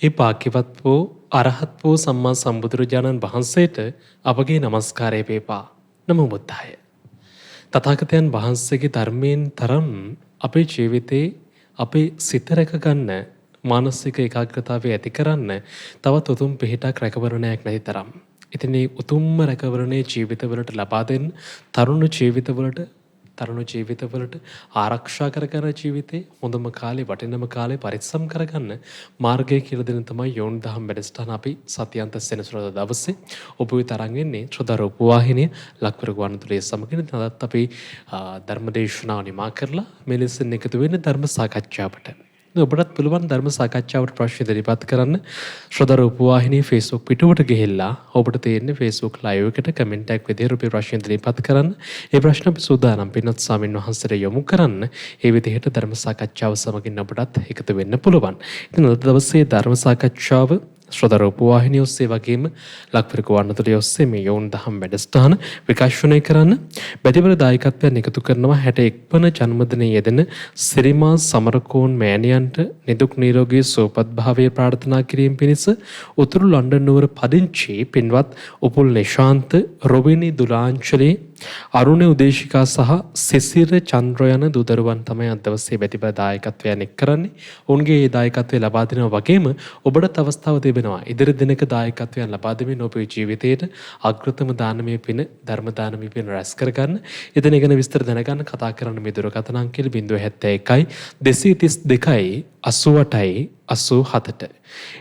ඒ භාග්‍යවත් වූ අරහත් වූ සම්මා සම්බුදුරජාණන් වහන්සේට අපගේ নমස්කාරය වේවා. නමෝ බුද්ධාය. තථාගතයන් වහන්සේගේ ධර්මයෙන් තරම් අපේ ජීවිතේ අපේ සිත රැක ගන්න මානසික ඒකාග්‍රතාවය ඇති කරන්න තවත් උතුම් පිහිටක් රැකවරණයක් නැති තරම්. ඉතින් මේ උතුම්ම රැකවරණේ ජීවිතවලට ලබා දෙන්න තරුණ ජීවිතවලට ආරක්ෂා කරගන්න ජීවිතේ හොඳම කාලේ වටිනම කාලේ පරිස්සම් කරගන්න මාර්ගය කියලා දෙන තමයි යෝන් දහම් වැඩසටහන අපි සතියන්ත සෙනසුරාදා දවසේ ඔබ වෙත අරන් එන්නේ ශ්‍රද්ධා රූප වාහිනිය ලක්වර ගුවන්විදුලියේ සමගින් අදත් අපි ධර්මදේශනාව නිමා කරලා මෙලෙසින් එකතු වෙන්නේ ධර්ම සාකච්ඡාවට. ඔබටත් පුළුවන් ධර්ම සාකච්ඡාවට ප්‍රශ්න ඉදිරිපත් කරන්න ශ්‍රද්ධා රූප වාහිනියේ Facebook පිටුවට ගිහිල්ලා ඔබට තියෙන්නේ Facebook live එකට කමෙන්ට් එකක් විදිහට ඔබේ ප්‍රශ්න ඉදිරිපත් කරන්න. ඒ ප්‍රශ්න අපි සූදානම් පින්වත් ස්වාමීන් වහන්සේට යොමු කරන්න. ඒ විදිහට ධර්ම සාකච්ඡාව සමගින් ඔබටත් එකතු වෙන්න පුළුවන්. ඉතින් අද දවසේ ධර්ම සාකච්ඡාව ශ්‍රද්ධා රූප වාහිනිය ඔස්සේ වගේම ලක්වර ගුවන්විදුලිය ඔස්සේ මේ යෝන් දහම් වැඩසටහන විකාශනය කරන්න බැතිබර දායකත්වයන් එකතු කරනවා 61 වන ජන්මදිනයේ යෙදෙන සිරිමා සමරකෝන් මෑණියන්ට නිදුක් නිරෝගී සුවපත් භාවය ප්‍රාර්ථනා කිරීම පිණිස උතුරු ලන්ඩන් නුවර පදිංචි පින්වත් උපුල් නිශාන්ත රොබිනි දුලාංශලි අරුණ උදේශිකා සහ සිසිර චන්ද්‍ර යන දුදරුවන් තමයි අද දවසේ බැතිබර දායකත්වයන් එක් කරන්නේ. ඔවුන්ගේ මේ දායකත්වය ලබා දෙනවා වගේම ඔබට අවස්ථාව තිබෙනවා ඉදිරි දිනක දායකත්වයන් ලබා දෙමින් ඔබේ ජීවිතයට අග්‍රතම දානමය පින ධර්ම දානමය පින රැස් කරගන්න. ඉතින් ගැන විස්තර දැනගන්න කතා කරන්න මේ දුරකථන අංකය 071 232 88යි 87ට.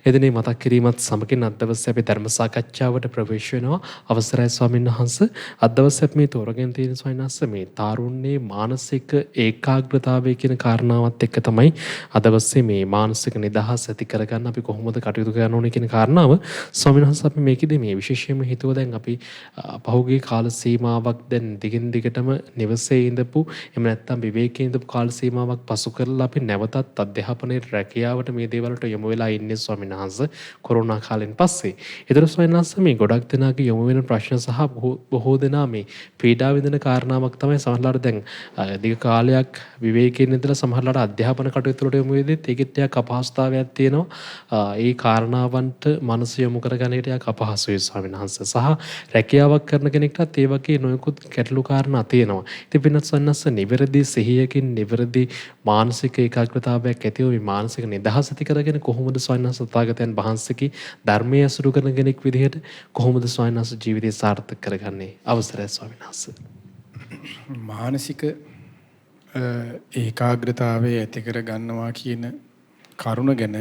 එදිනේ මතක් කිරීමත් සමගින් අද දවසේ අපි ධර්ම සාකච්ඡාවට ප්‍රවේශ වෙනවා. අවසරයි ස්වාමීන් වහන්සේ. අද දවසේ අපි මේ තෝරගෙන තියෙන ස්වාමීන් වහන්සේ මේ තාරුණ්‍යයේ මානසික ඒකාග්‍රතාවය කියන කාරණාවත් එක්ක තමයි අද දවසේ මේ මානසික නිදහස ඇති කරගන්න අපි කොහොමද කටයුතු කරන්න ඕනේ කියන කාරණාව ස්වාමීන් වහන්සේ අපි මේකෙදි මේ විශේෂයෙන්ම හිතුවා දැන් අපි පහුගිය කාල සීමාවක් දැන් දිගින් දිගටම නිවසේ ඉඳපු එහෙම නැත්නම් විවේකයේ ඉඳපු කාල සීමාවක් පසු කරලා අපි නැවතත් අධ්‍යාපනයේ රැකියාවට මේ දේවල්ට යොමු වෙලා ඉන්නේ ස්වාමීන් වහන්සේ කොරෝනා කාලෙන් පස්සේ. ඒතර ස්වාමීන් වහන්සේ මේ ගොඩක් දෙනාගේ යොමු වෙන ප්‍රශ්න සහ බොහෝ දෙනා මේ පීඩා විඳින කාරණාවක් තමයි සමහරවිට දැන් දිග කාලයක් විවේකයෙන් ඉඳලා සමහරවිට අධ්‍යාපන කටයුතු වලට යොමු වෙද්දී ඒකෙත් ටිකක් අපහසුතාවයක් තියෙනවා. ඒ කාරණාවන්ට මනස යොමු කරගන්න ටිකක් අපහසුයි ස්වාමීන් වහන්සේ. සහ රැකියාවක් කරන කෙනෙක්ටත් ඒ වගේ නොයෙකුත් ගැටලු කාරණා තියෙනවා. ඉතින් වෙනත් සන්නස්ස නිවැරදි සිහියකින් නිවැරදි මානසික ඒකාග්‍රතාවයක් ඇතිව මේ මානසික නිදහස ඇති කරගෙන කොහොමද ස්වාමීන් වහන්සේ තථාගතයන් වහන්සේගේ ධර්මයේ අසුරු කරන කෙනෙක් විදිහට කොහොමද ස්වාමීන් වහන්සේ ජීවිතය සාර්ථක කරගන්නේ? අවසරයි ස්වාමීන් වහන්සේ. මානසික ඒකාග්‍රතාවය ඇති කර ගන්නවා කියන කරුණ ගැන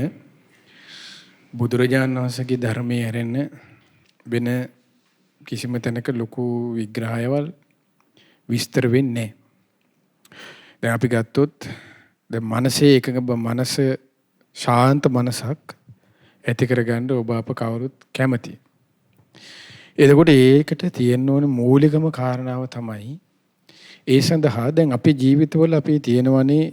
බුදුරජාණන් වහන්සේගේ ධර්මයේ හැරෙන්න වෙන කිසිම තැනක ලොකු විග්‍රහයවල් විස්තර වෙන්නේ නැහැ. දැන් අපි ගත්තොත් දැන් මනසේ එකඟ මනස ශාන්ත මනසක් ඇති කරගන්න ඔබ අප කවුරුත් කැමතියි. එතකොට ඒකට තියෙන්න ඕන මූලිකම කාරණාව තමයි ඒ සඳහා දැන් අපේ ජීවිතවල අපි තියෙනවනේ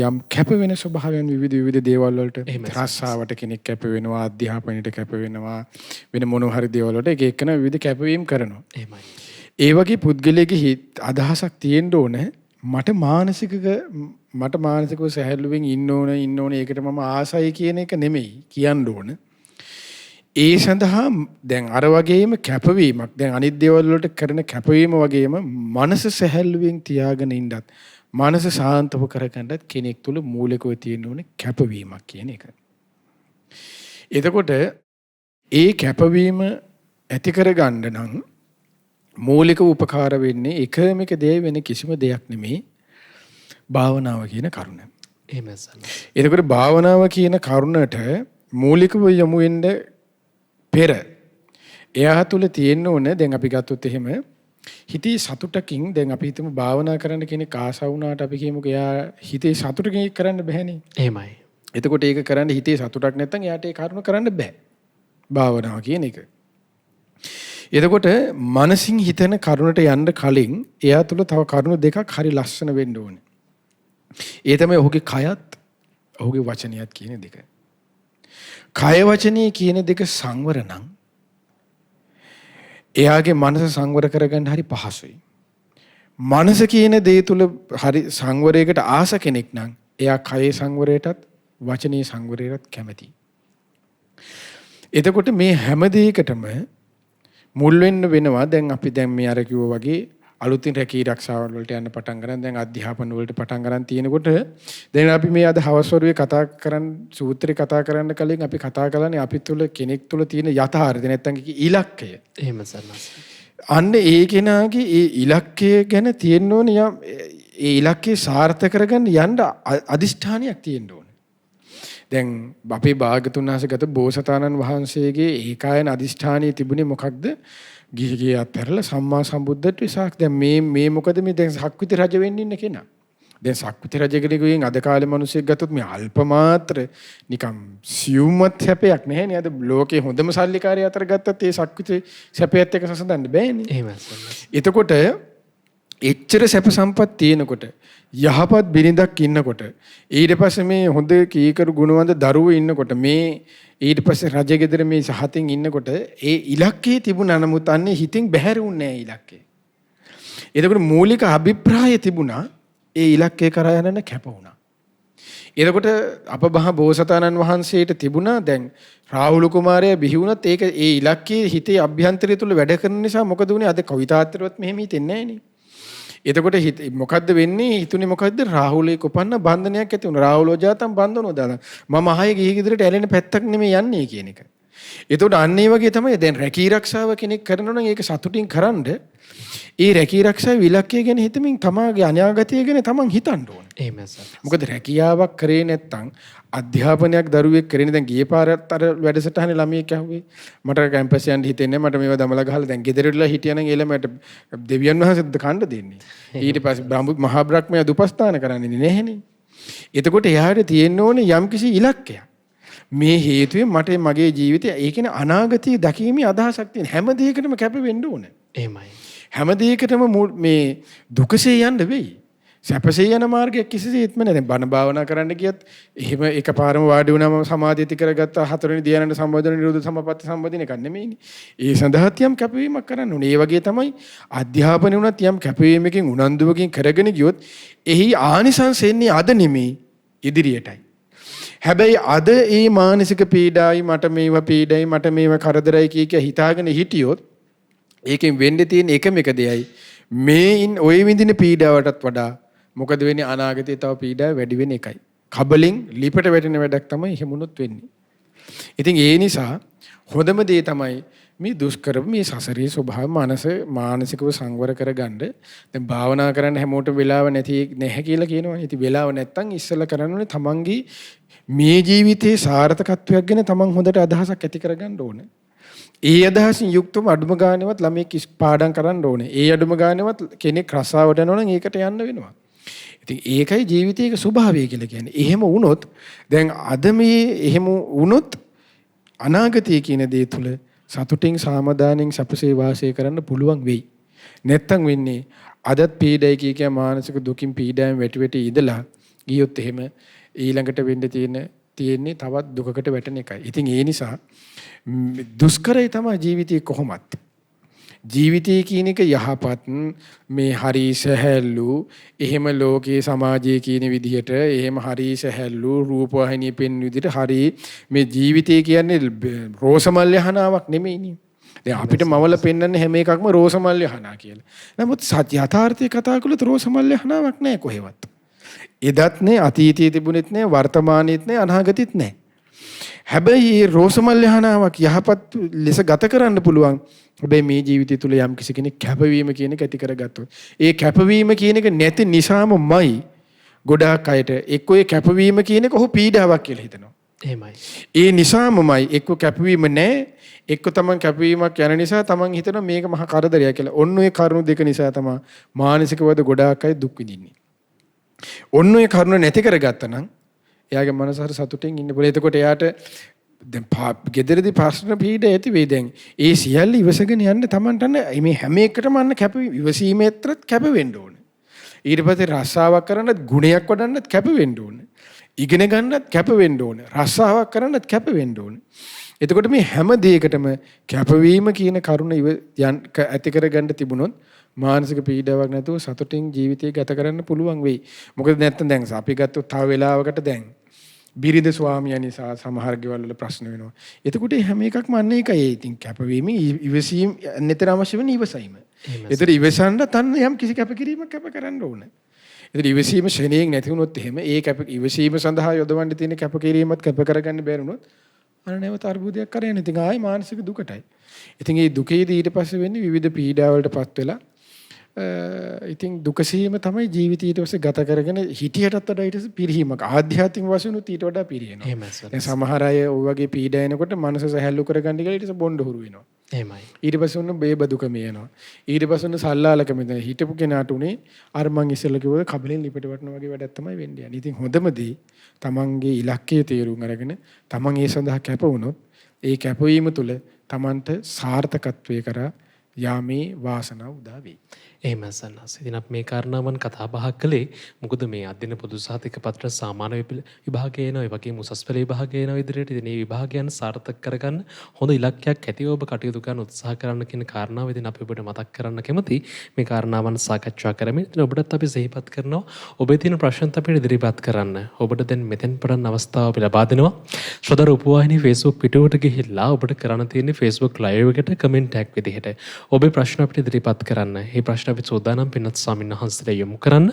යම් කැප වෙන ස්වභාවයන් විවිධ දේවල් වලට රස්සාවට කෙනෙක් කැප වෙනවා, අධ්‍යාපනයට කැප වෙනවා, වෙන මොන හරි දේවල් වලට එක එකන විවිධ කැපවීම් කරනවා. එහෙමයි. ඒ වගේ පුද්ගලයෙක්ගේ අදහසක් තියෙන්න ඕන මට මානසිකව සැහැල්ලුවෙන් ඉන්න ඕන ඒකට මම ආසයි කියන එක නෙමෙයි කියන්න ඕන. ඒ සඳහා දැන් අර වගේම කැපවීමක් දැන් අනිත් දේවල් වලට කරන කැපවීම වගේම මනස සැහැල්ලුවෙන් තියාගෙන ඉන්නත් මනස සාන්තව කරගන්නත් කෙනෙක් තුළ මූලිකව තියෙන ඕනේ කැපවීමක් කියන එක. එතකොට ඒ කැපවීම ඇති කරගන්න නම් මූලික උපකාර වෙන්නේ එකම එක දේ වෙන කිසිම දෙයක් නෙමෙයි භාවනාව කියන කරුණ. එහෙමයි සර්. එතකොට භාවනාව කියන කරුණට මූලිකව යොමු වෙන්න පෙර එයා තුළ තියෙන්න ඕන දැන් අපි ගත්තොත් එහෙම හිතේ සතුටකින් දැන් අපි හිතමු භාවනා කරන්න කෙනෙක් ආසාව වුණාට අපි කියමුකෝ එයා හිතේ සතුටකින් ඒක කරන්න බෑනේ. එහෙමයි. එතකොට ඒක කරන්න හිතේ සතුටක් නැත්නම් එයාට ඒ කරුණ කරන්න බෑ. භාවනාව කියන එක. එතකොට මනසින් හිතන කරුණට යන්න කලින් එයා තුළ තව කරුණු දෙකක් හරි ලස්සන වෙන්න ඕනේ. ඒ තමයි ඔහුගේ කයත් ඔහුගේ වචනියත් කියන දෙක. කය වචනී කියන දෙක සංවර නම් එයාගේ මනස සංවර කරගන්න හරි පහසුයි. මනස කියන දේ තුල හරි සංවරයකට ආස කෙනෙක් නම් එයා කයේ සංවරයටත් වචනේ සංවරයටත් කැමතියි. එතකොට මේ හැම දෙයකටම මුල් වෙන්න වෙනවා. දැන් අපි දැන් මේ අර කිව්වා වගේ අලුතින් රැකී ආරක්ෂාවල් වලට යන්න පටන් ගන්න. දැන් අධ්‍යාපන වලට පටන් ගන්න තියෙනකොට දැන් අපි මේ අද හවස් වරුවේ කතා කරන් සූත්‍රේ කතා කරන්න කලින් අපි කතා කරන්නේ අපි තුල කෙනෙක් තුල තියෙන යථාර්ථය නැත්තම් ඉලක්කය. එහෙම සර්නාස. අන්න ඒ කෙනාගේ ඒ ඉලක්කය ගැන තියෙන්න ඕනේ ඒ ඉලක්කය සාර්ථක කරගන්න යන්න අදිෂ්ඨානයක් තියෙන්න ඕනේ. දැන් අපේ භාගතුන් වහන්සේගත බෝසතාණන් වහන්සේගේ ඒකායන අදිෂ්ඨානයේ තිබුණේ මොකක්ද? ගිහිගේ අත්හැරලා සම්මා සම්බුද්ධත්ව විසාක්. දැන් මේ මොකද මේ දැන් සක්විති රජ වෙන්න ඉන්න කෙනා. දැන් සක්විති රජ කෙනෙකුගෙන් අද කාලේ මිනිස්සෙක් ගත්තොත් මේ අල්ප මාත්‍ර නිකම් සියුම්වත් සැපයක් නැහැ නේ. අද ලෝකේ හොඳම සල්ලිකාරය අතර ගත්තත් ඒ සක්විති සැපයත් එක්ක සසඳන්න බෑනේ. එහෙමයි. එතකොට එච්චර සැප සම්පත් තියෙනකොට යහපත් බිරිඳක් ඉන්නකොට ඊට පස්සේ මේ හොඳ කීකරු ගුණවන්ත දරුවෝ ඉන්නකොට මේ ඊට පස්සේ රජගෙදර මේ සහතින් ඉන්නකොට ඒ ඉලක්කයේ තිබුණා. නමුත් අන්නේ හිතින් බැහැරුන්නේ නැහැ ඉලක්කේ. එතකොට මූලික අභිප්‍රාය තිබුණා. ඒ ඉලක්කේ කරා යන්න කැප වුණා. එතකොට අප මහ බෝසතාණන් වහන්සේට තිබුණා දැන් රාහුල කුමාරයා බිහි වුණත් ඒක ඒ ඉලක්කයේ හිතේ අභ්‍යන්තරය තුල වැඩ කරන නිසා මොකද වුනේ? අද කවිතාත්‍රවත් මෙහෙම හිතෙන්නේ නැහැ නේ. එතකොට මොකද්ද වෙන්නේ? හිතුනේ මොකද්ද? රාහුලේ කොපන්න බන්ධනයක් ඇති වුණා. රාහුලෝ ජාතම් බන්ධනෝ දාලා. මම ආයේ ගිහි ගෙදරට ඇලෙන පැත්තක් නෙමෙයි යන්නේ කියන එක. එතකොට අන්න ඒ වගේ තමයි දැන් රැකී ආරක්ෂාව කෙනෙක් කරනවා නම් ඒක සතුටින් කරන්ඩ ඒ රැකී ආරක්ෂාවේ ඉලක්කය ගැන හිතමින් තමාගේ අනාගතය ගැන තමන් හිතන්න ඕන. එහෙමයි සර්. මොකද රැකියාවක් කරේ නැත්නම් අධ්‍යාපනයක් දරුවෙක් කරේනේ. දැන් ගියේ පාරත් අර වැඩසටහනේ ළමයෙක් ඇහුවේ මට කැම්පස් යන්න හිතෙන්නේ මට මේවා දමලා ගහලා දැන් ගෙදරටලා හිටියනම් ඒ ළමයට දෙවියන් වහන්සේද කණ්ඩ දෙන්නේ. ඊට පස්සේ මහා බ්‍රහ්මයා දුපස්ථාන කරන්නේ නැහැනේ. එතකොට එයාට තියෙන්න ඕනේ යම්කිසි ඉලක්කයක්. මේ හේතුවෙන් මට මගේ ජීවිතය ඒ කියන්නේ අනාගතය දැකීමේ අදහසක් තියෙන හැම දෙයකටම කැප වෙන්න ඕනේ. එහෙමයි. හැම දෙයකටම මේ දුකසේ යන්න වෙයි. සැපසේ යන මාර්ගයක් කිසිසේත්ම නැහැ. දැන් බණ භාවනා කරන්න ගියත් එහෙම එකපාරම වාඩි වුණාම සමාධිය ඇති කරගත්ත හතරවෙනි ධ්‍යානන සම්බෝධන නිරෝධ සමාපatti සම්බෝධන එකක් නෙමෙයිනේ. ඒ සඳහා යම් කැපවීමක් කරන්න ඕනේ. ඒ වගේ තමයි අධ්‍යාපනය වුණත් යම් කැපවීමකින් උනන්දුවකින් කරගෙන ගියොත් එහි ආනිසංස එන්නේ අද නෙමෙයි ඉදිරියටයි. හැබැයි අද ඒ මානසික පීඩායි මට මේවා පීඩයි මට මේවා කරදරයි කිය හිතාගෙන හිටියොත් ඒකෙන් වෙන්න තියෙන එකම එක දෙයයි මේන් ඔය විඳින පීඩාවටත් වඩා මොකද වෙන්නේ අනාගතේ තව පීඩාව වැඩි වෙන එකයි. කබලින් ලිපට වැටෙන වැඩක් තමයි එහෙමුණොත් වෙන්නේ. ඉතින් ඒ නිසා හොඳම දේ තමයි මේ දුෂ්කර මේ සසරේ ස්වභාව මානසිකව සංවර කරගන්න. දැන් භාවනා කරන්න හැමෝටම වෙලාව නැහැ කියලා කියනවා. ඉතින් වෙලාව නැත්තම් ඉස්සෙල්ලා කරන්න ඕනේ තමන්ගේ මේ ජීවිතේ සාර්ථකත්වයක් ගැන තමන් හොඳට අදහසක් ඇති කරගන්න ඕනේ. ඒ අදහසින් යුක්තව අඩුම ගානේවත් ළමෙක් පාඩම් කරන්න ඕනේ. ඒ අඩුම ගානේවත් කෙනෙක් රස්සාවට යනවා නම් ඒකට යන්න වෙනවා. ඉතින් ඒකයි ජීවිතයක ස්වභාවය කියලා කියන්නේ. එහෙම වුණොත් දැන් අද මේ එහෙම වුණොත් අනාගතය කියන දේ තුල සතුටින් සාමදානෙන් සපසේ වාසය කරන්න පුළුවන් වෙයි. නැත්තම් වෙන්නේ අදත් පීඩයි කිය මානසික දුකින් පීඩාවෙන් වැටි ඉඳලා ගියොත් එහෙම ඊළඟට වෙන්න තියෙන්නේ තවත් දුකකට වැටෙන එකයි. ඉතින් ඒ නිසා දුෂ්කරයි තමයි ජීවිතේ කොහොමත්. ජීවිතය කියන එක යහපත් මේ හරි සැහැල්ලු එහෙම ලෝකයේ සමාජයේ කියන විදිහට එහෙම හරි සැහැල්ලු රූපවාහිනිය පෙන්වන විදිහට හරි මේ ජීවිතය කියන්නේ රෝසමල්්‍ය හනාවක් නෙමෙයිනේ. දැන් අපිට මවල පෙන්වන්නේ හැම එකක්ම රෝසමල්්‍ය හනා කියලා. නමුත් සත්‍ය යථාර්ථය කතා කළොත් රෝසමල්්‍ය හනාවක් නැහැ කොහෙවත්. එදත් නෑ අතීතයේ තිබුණෙත් නෑ වර්තමානයේත් නෑ අනාගතෙත් නෑ. හැබැයි මේ රෝසමල්්‍ය හනාවක් යහපත් ලෙස ගත කරන්න පුළුවන්. හැබැයි මේ ජීවිතය තුළ යම් කිසි කෙනෙක් කැපවීම කියන එක ඇති කරගත්තොත් ඒ කැපවීම කියන එක නැති නිසාමයි ගොඩාක් අයට එක්ක ඒ කැපවීම කියන එක ඔහු පීඩාවක් කියලා හිතනවා. එහෙමයි. ඒ නිසාමයි එක්ක කැපවීම නැහැ එක්ක තමන් කැපවීමක් යන නිසා තමන් හිතනවා මේක මහා කරදරයක් කියලා. ඔන්න ඔය කරුණු දෙක නිසා තමයි මානසිකවද ගොඩාක් අය දුක් විඳින්නේ. ඔන්න ඔය කරුණ නැති කරගත්තා නම් එයාගේ මනස හර සතුටින් ඉන්න පුළුවන්. එතකොට එයාට දැන් ගෙදරදී ප්‍රශ්න පීඩ ඇති වෙයි. දැන් ඒ සියල්ල ඉවසගෙන යන්න තමන්ට මේ හැම එකටම අන්න ඉවසීමේත්‍රත් කැප වෙන්න ඕනේ. ඊට පස්සේ රස්සාවක් කරන්නත් ගුණයක් වඩන්නත් කැප වෙන්න ඕනේ. ඉගෙන ගන්නත් කැප වෙන්න ඕනේ. රස්සාවක් කරන්නත් කැප වෙන්න ඕනේ. එතකොට මේ හැම දෙයකටම කැපවීම කියන කරුණ ඇති කරගන්න තිබුණොත් මානසික පීඩාවක් නැතුව සතුටින් ජීවිතය ගත කරන්න පුළුවන් වෙයි. මොකද නැත්තම් දැන් අපි ගත්තොත් තව වෙලාවකට දැන් බිරිඳ ස්වාමියා නිසා සමහර ගෙවල් වල ප්‍රශ්න වෙනවා. එතකොට හැම එකක්ම අන්න ඒකයි. ඉතින් කැපවීම ඉවසීම නිතර අවශ්‍ය වෙන ඉවසීම. ඒතර ඉවසන්න තන්න යම් කිසි කැපකිරීමක් කැප කරන්න ඕනේ. ඒතර ඉවසීම ශ්‍රේණියෙන් නැති වුණොත් එහෙම ඒ ඉවසීම සඳහා යොදවන්න තියෙන කැපකිරීමත් කැප කරගන්න බැරි වුණොත් අර නැවත අර්බුදයක් කරගෙන ඉතින් ආයේ මානසික දුකටයි. ඉතින් මේ දුකේදී ඊට පස්සේ වෙන්නේ විවිධ පීඩා වලටපත් වෙලා ඉතින් දුකසීම තමයි ජීවිතය ඊට පස්සේ ගත කරගෙන හිටියටත් වඩා ඊට පස්සේ පිරිහීමක් ආධ්‍යාත්මික වශයෙන් උත් ඊට වඩා පිරිහෙනවා. එහෙමයි සර්. දැන් සමහර අය ওই වගේ පීඩා එනකොට මනස සැහැල්ලු කරගන්න කියලා ඊට පස්සේ බොණ්ඩ හුරු වෙනවා. එහෙමයි. ඊට පස්සේ ඔන්න බේබදුකම එනවා. ඊට පස්සේ ඔන්න සල්ලාලකම එනවා. හිටපු කෙනාට උනේ අර මං ඉස්සෙල්ලා කිව්වා කබලෙන් ලිපට වටන වගේ වැඩක් තමයි වෙන්නේ. ඉතින් හොඳම දේ තමන්ගේ ඉලක්කය තේරුම් අරගෙන තමන් ඒ සඳහා කැප වුණොත් ඒ කැපවීම තුළ තමන්ට සාර්ථකත්වයේ කරා යාමේ වාසනාව උදා වෙයි. එහෙම සන්නස්. ඉතින් අපි මේ කාරණාවන් කතා බහ කළේ මොකද මේ අදින පොදු සහතික පත්‍ර සාමාන්‍ය විභාගය එනවා. ඒ වගේම උසස් පෙළ විභාගය එනවා ඉදිරියට. ඉතින් මේ විභාගයන් සාර්ථක කරගන්න හොඳ ඉලක්කයක් ඇතිව ඔබ කටයුතු කරන්න උත්සාහ කරන්න කියන කාරණාව ඉතින් අපි ඔබට මතක් කරන්න කැමතියි. මේ කාරණාවන් සාකච්ඡා කරමින් ඉතින් ඔබටත් අපි සිහිපත් කරනවා ඔබේ තියෙන ප්‍රශ්න අපිට ඉදිරිපත් කරන්න. ඔබට දැන් මෙතෙන් පටන් අවස්ථාව අපි ලබා දෙනවා. ශ්‍රද්ධා රූපවාහිනී Facebook පිටුවට ගිහිල්ලා ඔබට කරන්න තියෙන්නේ Facebook live එකට කමෙන්ට් එකක් විදිහට ඔබේ ප්‍රශ්න අපිට ඉදිරිපත් කරන්න. මේ ප්‍රශ්න අපි සෝදානම් පින්වත් ස්වාමීන් වහන්සේට යොමු කරන්න.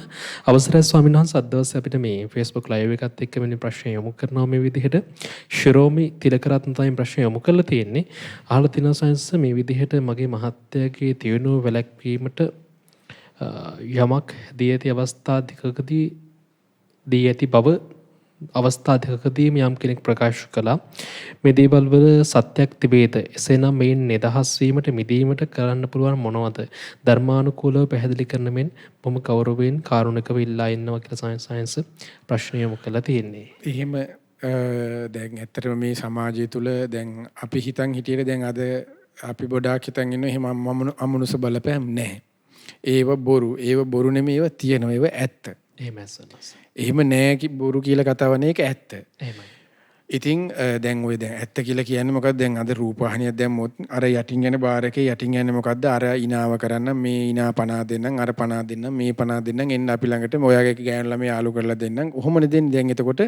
අවසරයි ස්වාමීන් වහන්සේ අද දවසේ අපිට මේ Facebook live එකත් එක්ක මෙන්න ප්‍රශ්න යොමු කරනවා මේ විදිහට. ශිරෝමි තිලකරත්න තමයි ප්‍රශ්න යොමු කරලා තියෙන්නේ. අහලා තිනවා සයන්ස් මේ විදිහට මගේ මහත්තයාගේ තියුණුව වැළැක්වීමට යමක් දී ඇති අවස්ථා දෙකකදී දී ඇති බව අවස්ථා දෙකකදී යම් කෙනෙක් ප්‍රකාශ කළා. මේ දේවල් වල සත්‍යක් තිබේද? එසේනම් මේන් නිදහස් වීමට මිදීමට කරන්න පුළුවන් මොනවද? ධර්මානුකූලව පැහැදිලි කරන මෙන් මම කවුරුවෙන් කාරුණිකව ඉල්ලා ඉන්නවා කියලා සයන්ස් ප්‍රශ්න යොමු කළා තියෙන්නේ. එහෙම දැන් ඇත්තටම මේ සමාජය තුළ දැන් අපි හිතන් හිටියේ දැන් අද අපි ගොඩාක් හිතන් ඉන්නවා එහෙම අමනුෂ බලපෑම් නැහැ. ඒව බොරු. ඒව බොරු නෙමෙයි ඒව තියෙනවා. ඒව ඇත්ත. එහෙමයි සන්නස්. එහෙම නෑ බොරු කියලා කතාවනේ ඒක ඇත්ත. එහෙමයි. ඉතින් දැන් ඔය දැන් ඇත්ත කියලා කියන්නේ මොකක්ද? දැන් අද රූපවාහිනියක් දැම්මොත් අර යටින් යන බාර් එකේ යටින් යන්නේ මොකද්ද? අර ඉනාව කරන්න මේ ඉනා 50 දෙන්නම් අර 50 දෙන්නම් මේ 50 දෙන්නම් එන්න අපි ළඟට ඔයාගේ ගෑනු ළමයි යාළු කරලා දෙන්නම්. ඔහොමනේ දෙන්නේ. දැන් එතකොට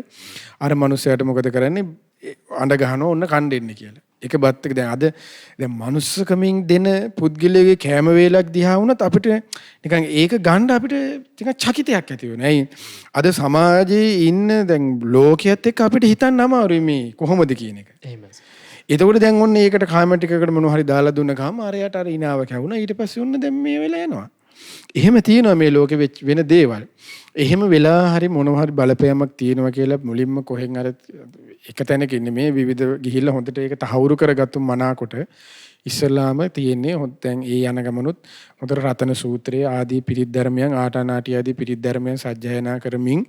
අර මනුස්සයාට මොකද කරන්නේ? අඬ ගහනවා ඔන්න කන් දෙන්න කියලා. ඒක බත් එක දැන් අද දැන් මනුස්සකමින් දෙන පුද්ගලයාගේ කැම වේලක් දිහා වුණත් අපිට නිකන් ඒක ගන්න අපිට ටිකක් චකිතයක් ඇති වෙනවා. ඇයි? අද සමාජයේ ඉන්න දැන් ලෝකයේත් එක්ක අපිට හිතන්න අමාරුයි මේ කොහොමද කියන එක. එහෙමයි. එතකොට දැන් ඔන්න ඒකට කමෙන්ට් එකකට මොනවා හරි දාලා දුන්න ගාම අරයට අර ඉනාව කැවුණා. ඊට පස්සේ ඔන්න දැන් මේ වෙලා යනවා. එහෙම තියෙනවා මේ ලෝකෙ වෙන දේවල්. එහෙම වෙලා හරි මොනවා හරි බලපෑමක් තියෙනවා කියලා මුලින්ම කොහෙන් අර එක තැනක ඉන්නේ මේ විවිධ ගිහිල්ලා හොඳට ඒක තහවුරු කරගත්තු මනාකොට ඉස්සලාම තියෙන්නේ දැන් ඒ යන ගමනුත් හොඳට රතන සූත්‍රයේ ආදී පිරිත් ධර්මයන් ආටානාටි ආදී පිරිත් ධර්මයන් සජ්ජායනා කරමින්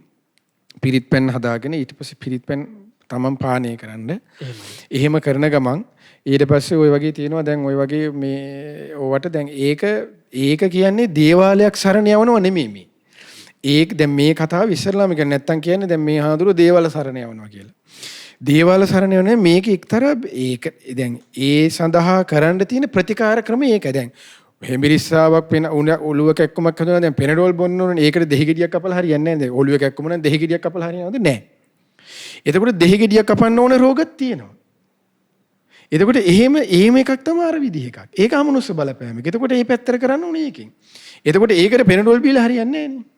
පිරිත් පෙන් හදාගෙන ඊට පස්සේ පිරිත් පෙන් තමන් පානය කරන්න. එහෙම කරන ගමන් ඊට පස්සේ ওই වගේ තියෙනවා දැන් ওই වගේ මේ ඕවට දැන් ඒක කියන්නේ දේවාලයක් සරණ යවනව නෙමෙයි මේ. ඒක දැන් මේ කතාව ඉස්සරලාම කියන්නේ නැත්තම් කියන්නේ දැන් මේ හාඳුරු දේවාල සරණ යවනවා කියලා. දේවාල සරණ යවන්නේ මේක එක්තරා ඒක දැන් ඒ සඳහා කරන්න තියෙන ප්‍රතිකාර ක්‍රම ඒක දැන් හෙම්බිරිස්සාවක් වෙන ඔළුව කැක්කමක් හදනවා දැන් පෙනඩෝල් බොන්න ඕනේ ඒකට දෙහි ගෙඩියක් කපලා හරියන්නේ නැහැ. දැන් ඔළුව කැක්කම නම් දෙහි ගෙඩියක් කපලා හරියනවද නැහැ. එතකොට දෙහි ගෙඩියක් කපන්න ඕනේ රෝගත් තියෙනවා. එතකොට එහෙම එකක් තමයි අර විදිහ එකක්. ඒක අමනුෂ්‍ය බලපෑමක්. එතකොට මේ පැත්තට කරන්න ඕනේ ඒකෙන්. එතකොට ඒකට පෙනඩෝල් බීලා හරියන්නේ නැහැ නේ.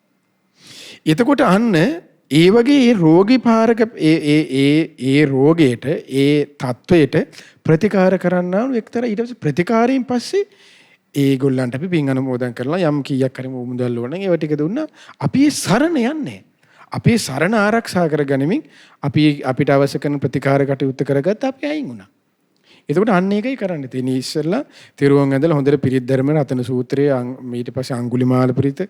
එතකොට අන්න ඒ වගේ ඒ රෝගී පාරක ඒ රෝගයට ඒ තත්වයට ප්‍රතිකාර කරන්නා වූ එක්තරා ඊට පස්සේ ප්‍රතිකාරයෙන් පස්සේ ඒගොල්ලන්ට අපි පින් අනුමෝදන් කරලා යම් කීයක් හරි මුදල් ඕන නම් ඒව ටික දුන්නා අපි ඒ සරණ යන්නේ. අපේ සරණ ආරක්ෂා කරගනිමින් අපිට අවශ්‍ය කරන ප්‍රතිකාර කටයුතු කරගත්ත අපි අයින් වුණා. එතකොට අන්න ඒකයි කරන්න තියෙන්නේ. ඉස්සෙල්ලා තෙරුවන් ඇඳලා හොඳට පිරිත් ධර්ම රතන සූත්‍රයේ ඊට පස්සේ අඟුලිමාල පිරිත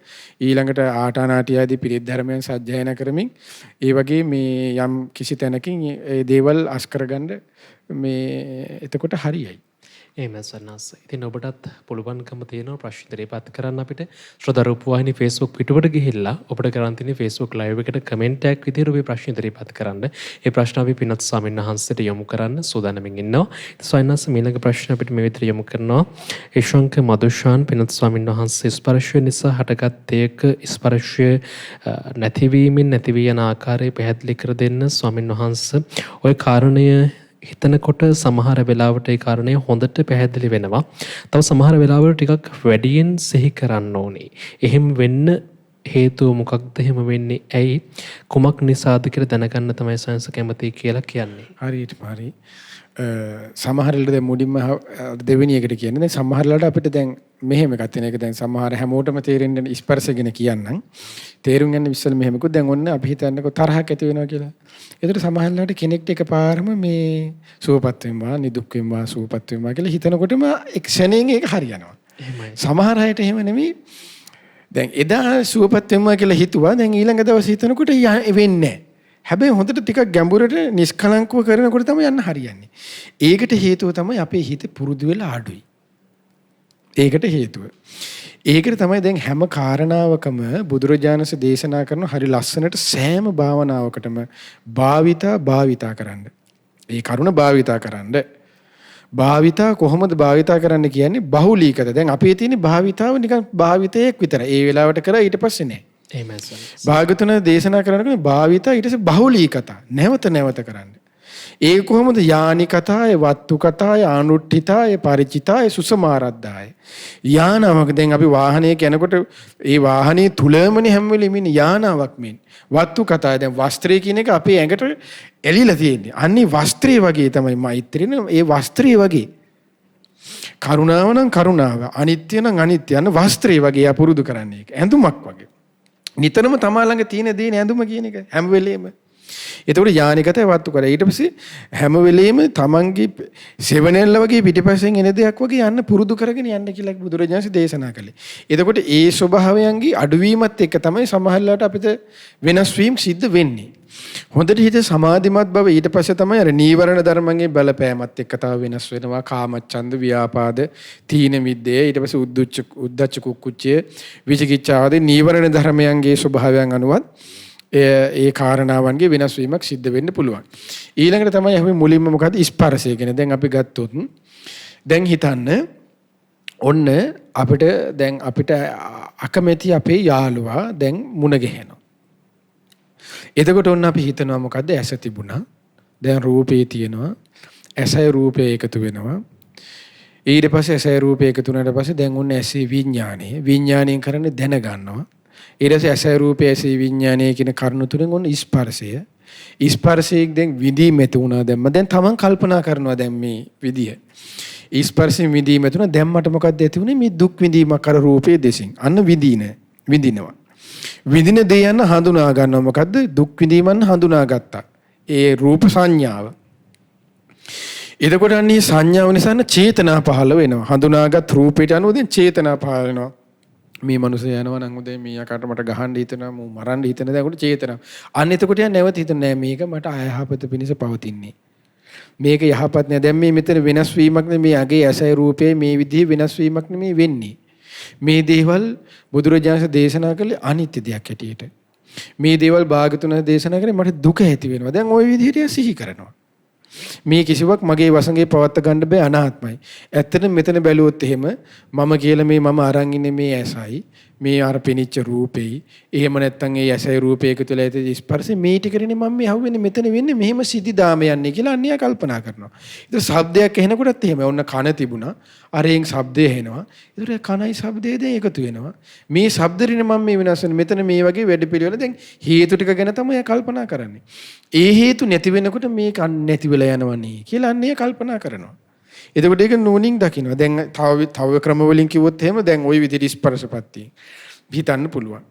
ඊළඟට ආටානාටි ආදී පිරිත් ධර්මයන් සජ්ජායනා කරමින් ඒ වගේ මේ යම් කිසි තැනකින් ඒ දේවල් අස් කරගන්න මේ එතකොට හරියයි. එහෙම සන්නස්. ඉතින් ඔබටත් පුළුවන්කම තියෙනවා ප්‍රශ්න ඉදිරිපත් කරන්න අපිට. ශ්‍රද්ධා රූපවාහිනී Facebook පිටුවට ගිහිල්ලා ඔබට කරන් තියෙන Facebook live එකට කමෙන්ට් එකක් විදිහට ඔබේ ප්‍රශ්න ඉදිරිපත් කරන්න. ඒ ප්‍රශ්න අපි පින්වත් ස්වාමීන් වහන්සේට යොමු කරන්න සූදානම්ින් ඉන්නවා. සයන්ස් ඊළඟ ප්‍රශ්න අපිට මේ විදිහට යොමු කරනවා. ඊශ්වංක මදුෂාන් පින්වත් ස්වාමීන් වහන්සේ ස්පර්ශය නිසා හටගත් දෙයක ස්පර්ශය නැතිවීමෙන් නැති වී යන ආකාරය පැහැදිලි කර දෙන්න ස්වාමීන් වහන්සේ. ওই කාරණය හිතනකොට සමහර වෙලාවට ඒ කාරණය හොඳට පැහැදිලි වෙනවා. තව සමහර වෙලාවල ටිකක් වැඩියෙන් සිහි කරන්න ඕනේ. එහෙම වෙන්න හේතුව මොකක්ද එහෙම වෙන්නේ? ඇයි? කුමක් නිසාද කියලා දැනගන්න තමයි සයන්ස් කැමති කියලා කියන්නේ. හරියට හරි. සමහරවිට දැන් මුලින්ම දෙවෙනි එකට කියන්නේ දැන් සමහරවිට අපිට දැන් මෙහෙම එකක් තියෙන එක දැන් සමහර හැමෝටම තේරෙන්න ස්පර්ශගෙන කියන්නම්. තේරුම් ගන්න ඉස්සෙල්ලා මෙහෙමකුත් දැන් ඔන්න අපි හිතන්නකෝ තරහක් ඇති වෙනවා කියලා. ඒතර සමහරවිට කෙනෙක්ට එකපාරම මේ සුවපත් වෙනවා, නිදුක් වෙනවා, සුවපත් වෙනවා කියලා හිතනකොටම එක්ෂණයෙන් ඒක හරියනවා. එහෙමයි. සමහර අයට එහෙම නෙමෙයි. දැන් එදා සුවපත් වෙනවා කියලා හිතුවා. දැන් ඊළඟ දවසේ හිතනකොට වෙන්නේ නැහැ. හැබැයි හොඳට ටිකක් ගැඹුරට නිෂ්කලංකව කරනකොට තමයි යන්න හරියන්නේ. ඒකට හේතුව තමයි අපේ හිත පුරුදු වෙලා අඩුයි. ඒකට හේතුව. ඒකට තමයි දැන් හැම කාරණාවකම බුදුරජාණන්සේ දේශනා කරන හරි ලස්සනට සෑම භාවනාවකටම භාවිතා කරන්න. ඒ කරුණ භාවිතා කරන්න. භාවිතා කොහොමද භාවිතා කරන්න කියන්නේ බහුලීකත. දැන් අපේ තියෙන භාවිතාව නිකන් භාවිතයක් විතරයි. ඒ වෙලාවට කරා ඊට පස්සේ නෑ. එහෙමයි සර්. භාගතුන දේශනා කරනකොට භාවිතා ඊට පස්සේ බහුලීකත නැවත කරන්න. ඒ කොහොමද යානි කතාය, වත්තු කතාය, ආනුට්ඨිතාය, ಪರಿචිතාය, සුසමාරද්ධාය. යානාවක් දැන් අපි වාහනයක යනකොට ඒ වාහනේ තුලමනේ හැම වෙලෙම ඉන්නේ යානාවක් මෙන්. වත්තු කතාය දැන් වස්ත්‍රය කියන එක අපේ ඇඟට එලිලා තියෙන්නේ. අන්නේ වස්ත්‍රය වගේ තමයි මෛත්‍රිය නේ. ඒ වස්ත්‍රය වගේ. කරුණාව නම් කරුණාව, අනිත්‍ය නම් අනිත්‍ය. අන්න වස්ත්‍රය වගේ අපුරුදු කරන්නේ ඒක. ඇඳුමක් වගේ. නිතරම තමා ළඟ තියෙන දේ ඇඳුම කියන එක හැම වෙලෙම. එතකොට යානිකතේ වත්තු කරා. ඊට පස්සේ හැම වෙලෙම තමන්ගේ සෙවණැල්ල වගේ පිටිපස්සෙන් එන දෙයක් වගේ යන්න පුරුදු කරගෙන යන්න කියලා බුදුරජාණන් දේශනා කළේ. එතකොට ඒ ස්වභාවයන්ගේ අඩුවීමත් එක්ක තමයි සමහරවිට අපිට වෙනස් වීම සිද්ධ වෙන්නේ. හොඳට හිත සමාධිමත් බව ඊට පස්සේ තමයි අර නීවරණ ධර්මයේ බලපෑමත් එක්ක තව වෙනස් වෙනවා. කාමච්ඡන්ද, ව්‍යාපාද, තීන මිද්දේ, ඊට පස්සේ උද්ධච්ච කුක්කුච්චය, විචිකිච්ඡා ආදී නීවරණ ධර්මයන්ගේ ස්වභාවයන් අනුවත් ඒ කාරණාවන්ගේ වෙනස් වීමක් සිද්ධ වෙන්න පුළුවන්. ඊළඟට තමයි අපි මුලින්ම මොකද්ද ස්පර්ශය කියන්නේ. දැන් අපි ගත්තොත් දැන් හිතන්න ඔන්න අපිට අකමැති අපේ යාළුවා දැන් මුණ ගැහෙනවා. එතකොට ඔන්න අපි හිතනවා මොකද්ද ඇස තිබුණා. දැන් රූපේ තියෙනවා. ඇසයි රූපේ එකතු වෙනවා. ඊට පස්සේ ඇසයි රූපේ එකතු වුණාට පස්සේ දැන් ඔන්න ඇසේ විඥාණයෙන් කරන්නේ දැන ගන්නවා. ඊට පස්සේ ඇසයි රූපේ ඇසේ විඥානය කියන කරුණු තුනෙන් ඔන්න ස්පර්ශයෙන් දැන් විඳීම ඇති වුණා. දැන් තමන් කල්පනා කරනවා දැන් මේ විදිය. ස්පර්ශයෙන් විඳීම ඇති වුණා. දැන් මට මොකද්ද ඇති වුනේ? මේ දුක් විඳීමක් අර රූපේ දෙසින්. අන්න විඳිනවා. විඳින දේ යන හඳුනා ගන්නවා. මොකද්ද? දුක් විඳීමන්න හඳුනා ගත්තා. ඒ රූප සංඥාව. එතකොට අන්නේ සංඥාව නිසා චේතනා පහළ වෙනවා. හඳුනාගත් රූපයට අනුව දැන් චේතනා පහළ වෙනවා. මේ මනුස්සය යනවා නම් උදේ මීයාකට මට ගහන්න හිතනවා මම මරන්න හිතන දැන් චේතනාව. අන්න එතකොට යා නැවත හිතන්නේ නෑ මේක මට අයහපත පිණිස පවතින්නේ. මේක යහපත් නෑ. දැන් මේ මෙතන වෙනස් වීමක් නෙමේ මේ අගේ ඇසයි රූපේ මේ විදිහේ වෙනස් වීමක් නෙමේ වෙන්නේ. මේ දේවල් බුදුරජාණන් දේශනා කළේ අනිත්‍ය දෙයක් හැටියට. මේ දේවල් භාගතුන දේශනා කරේ මට දුක ඇති වෙනවා. දැන් ওই විදිහට සිහි කරනවා. මේ කිසිවක් මගේ වසඟේ පවත්ත ගන්න බෑ අනාත්මයි. ඇත්තටම මෙතන බැලුවොත් එහෙම මම කියලා මේ මම අරන් ඉන්නේ මේ ඇසයි මේ අර පෙනිච්ච රූපෙයි. එහෙම නැත්නම් ඒ ඇසයි රූපේ එකතු වෙලා ඇති ස්පර්ශේ මේ ටිකනේ මම මේ අහුවෙන්නේ මෙතන වෙන්නේ මෙහෙම සිද්ධි දාම යන්නේ කියලා අන්‍යයා කල්පනා කරනවා. ඒක ශබ්දයක් ඇහෙනකොටත් එහෙම. ඔන්න කන තිබුණා. අරෙන් ශබ්දය ඇහෙනවා. ඒක කනයි ශබ්දේ දැන් එකතු වෙනවා. මේ ශබ්දරිනේ මම මේ වෙනස් වෙන මෙතන මේ වගේ වැඩ පිළිවෙල දැන් හේතු ටික ගැන තමයි කල්පනා කරන්නේ. ඒ හේතු නැති වෙනකොට මේක නැති වෙලා යනවනේ කියලා අන්නේ කල්පනා කරනවා. එතකොට ඒක නෝනින් දකින්නවා. දැන් තව ක්‍රම වලින් කිව්වොත් එහෙම දැන් ওই විදිහට ස්පර්ශපත්තිය හිතන්න පුළුවන්.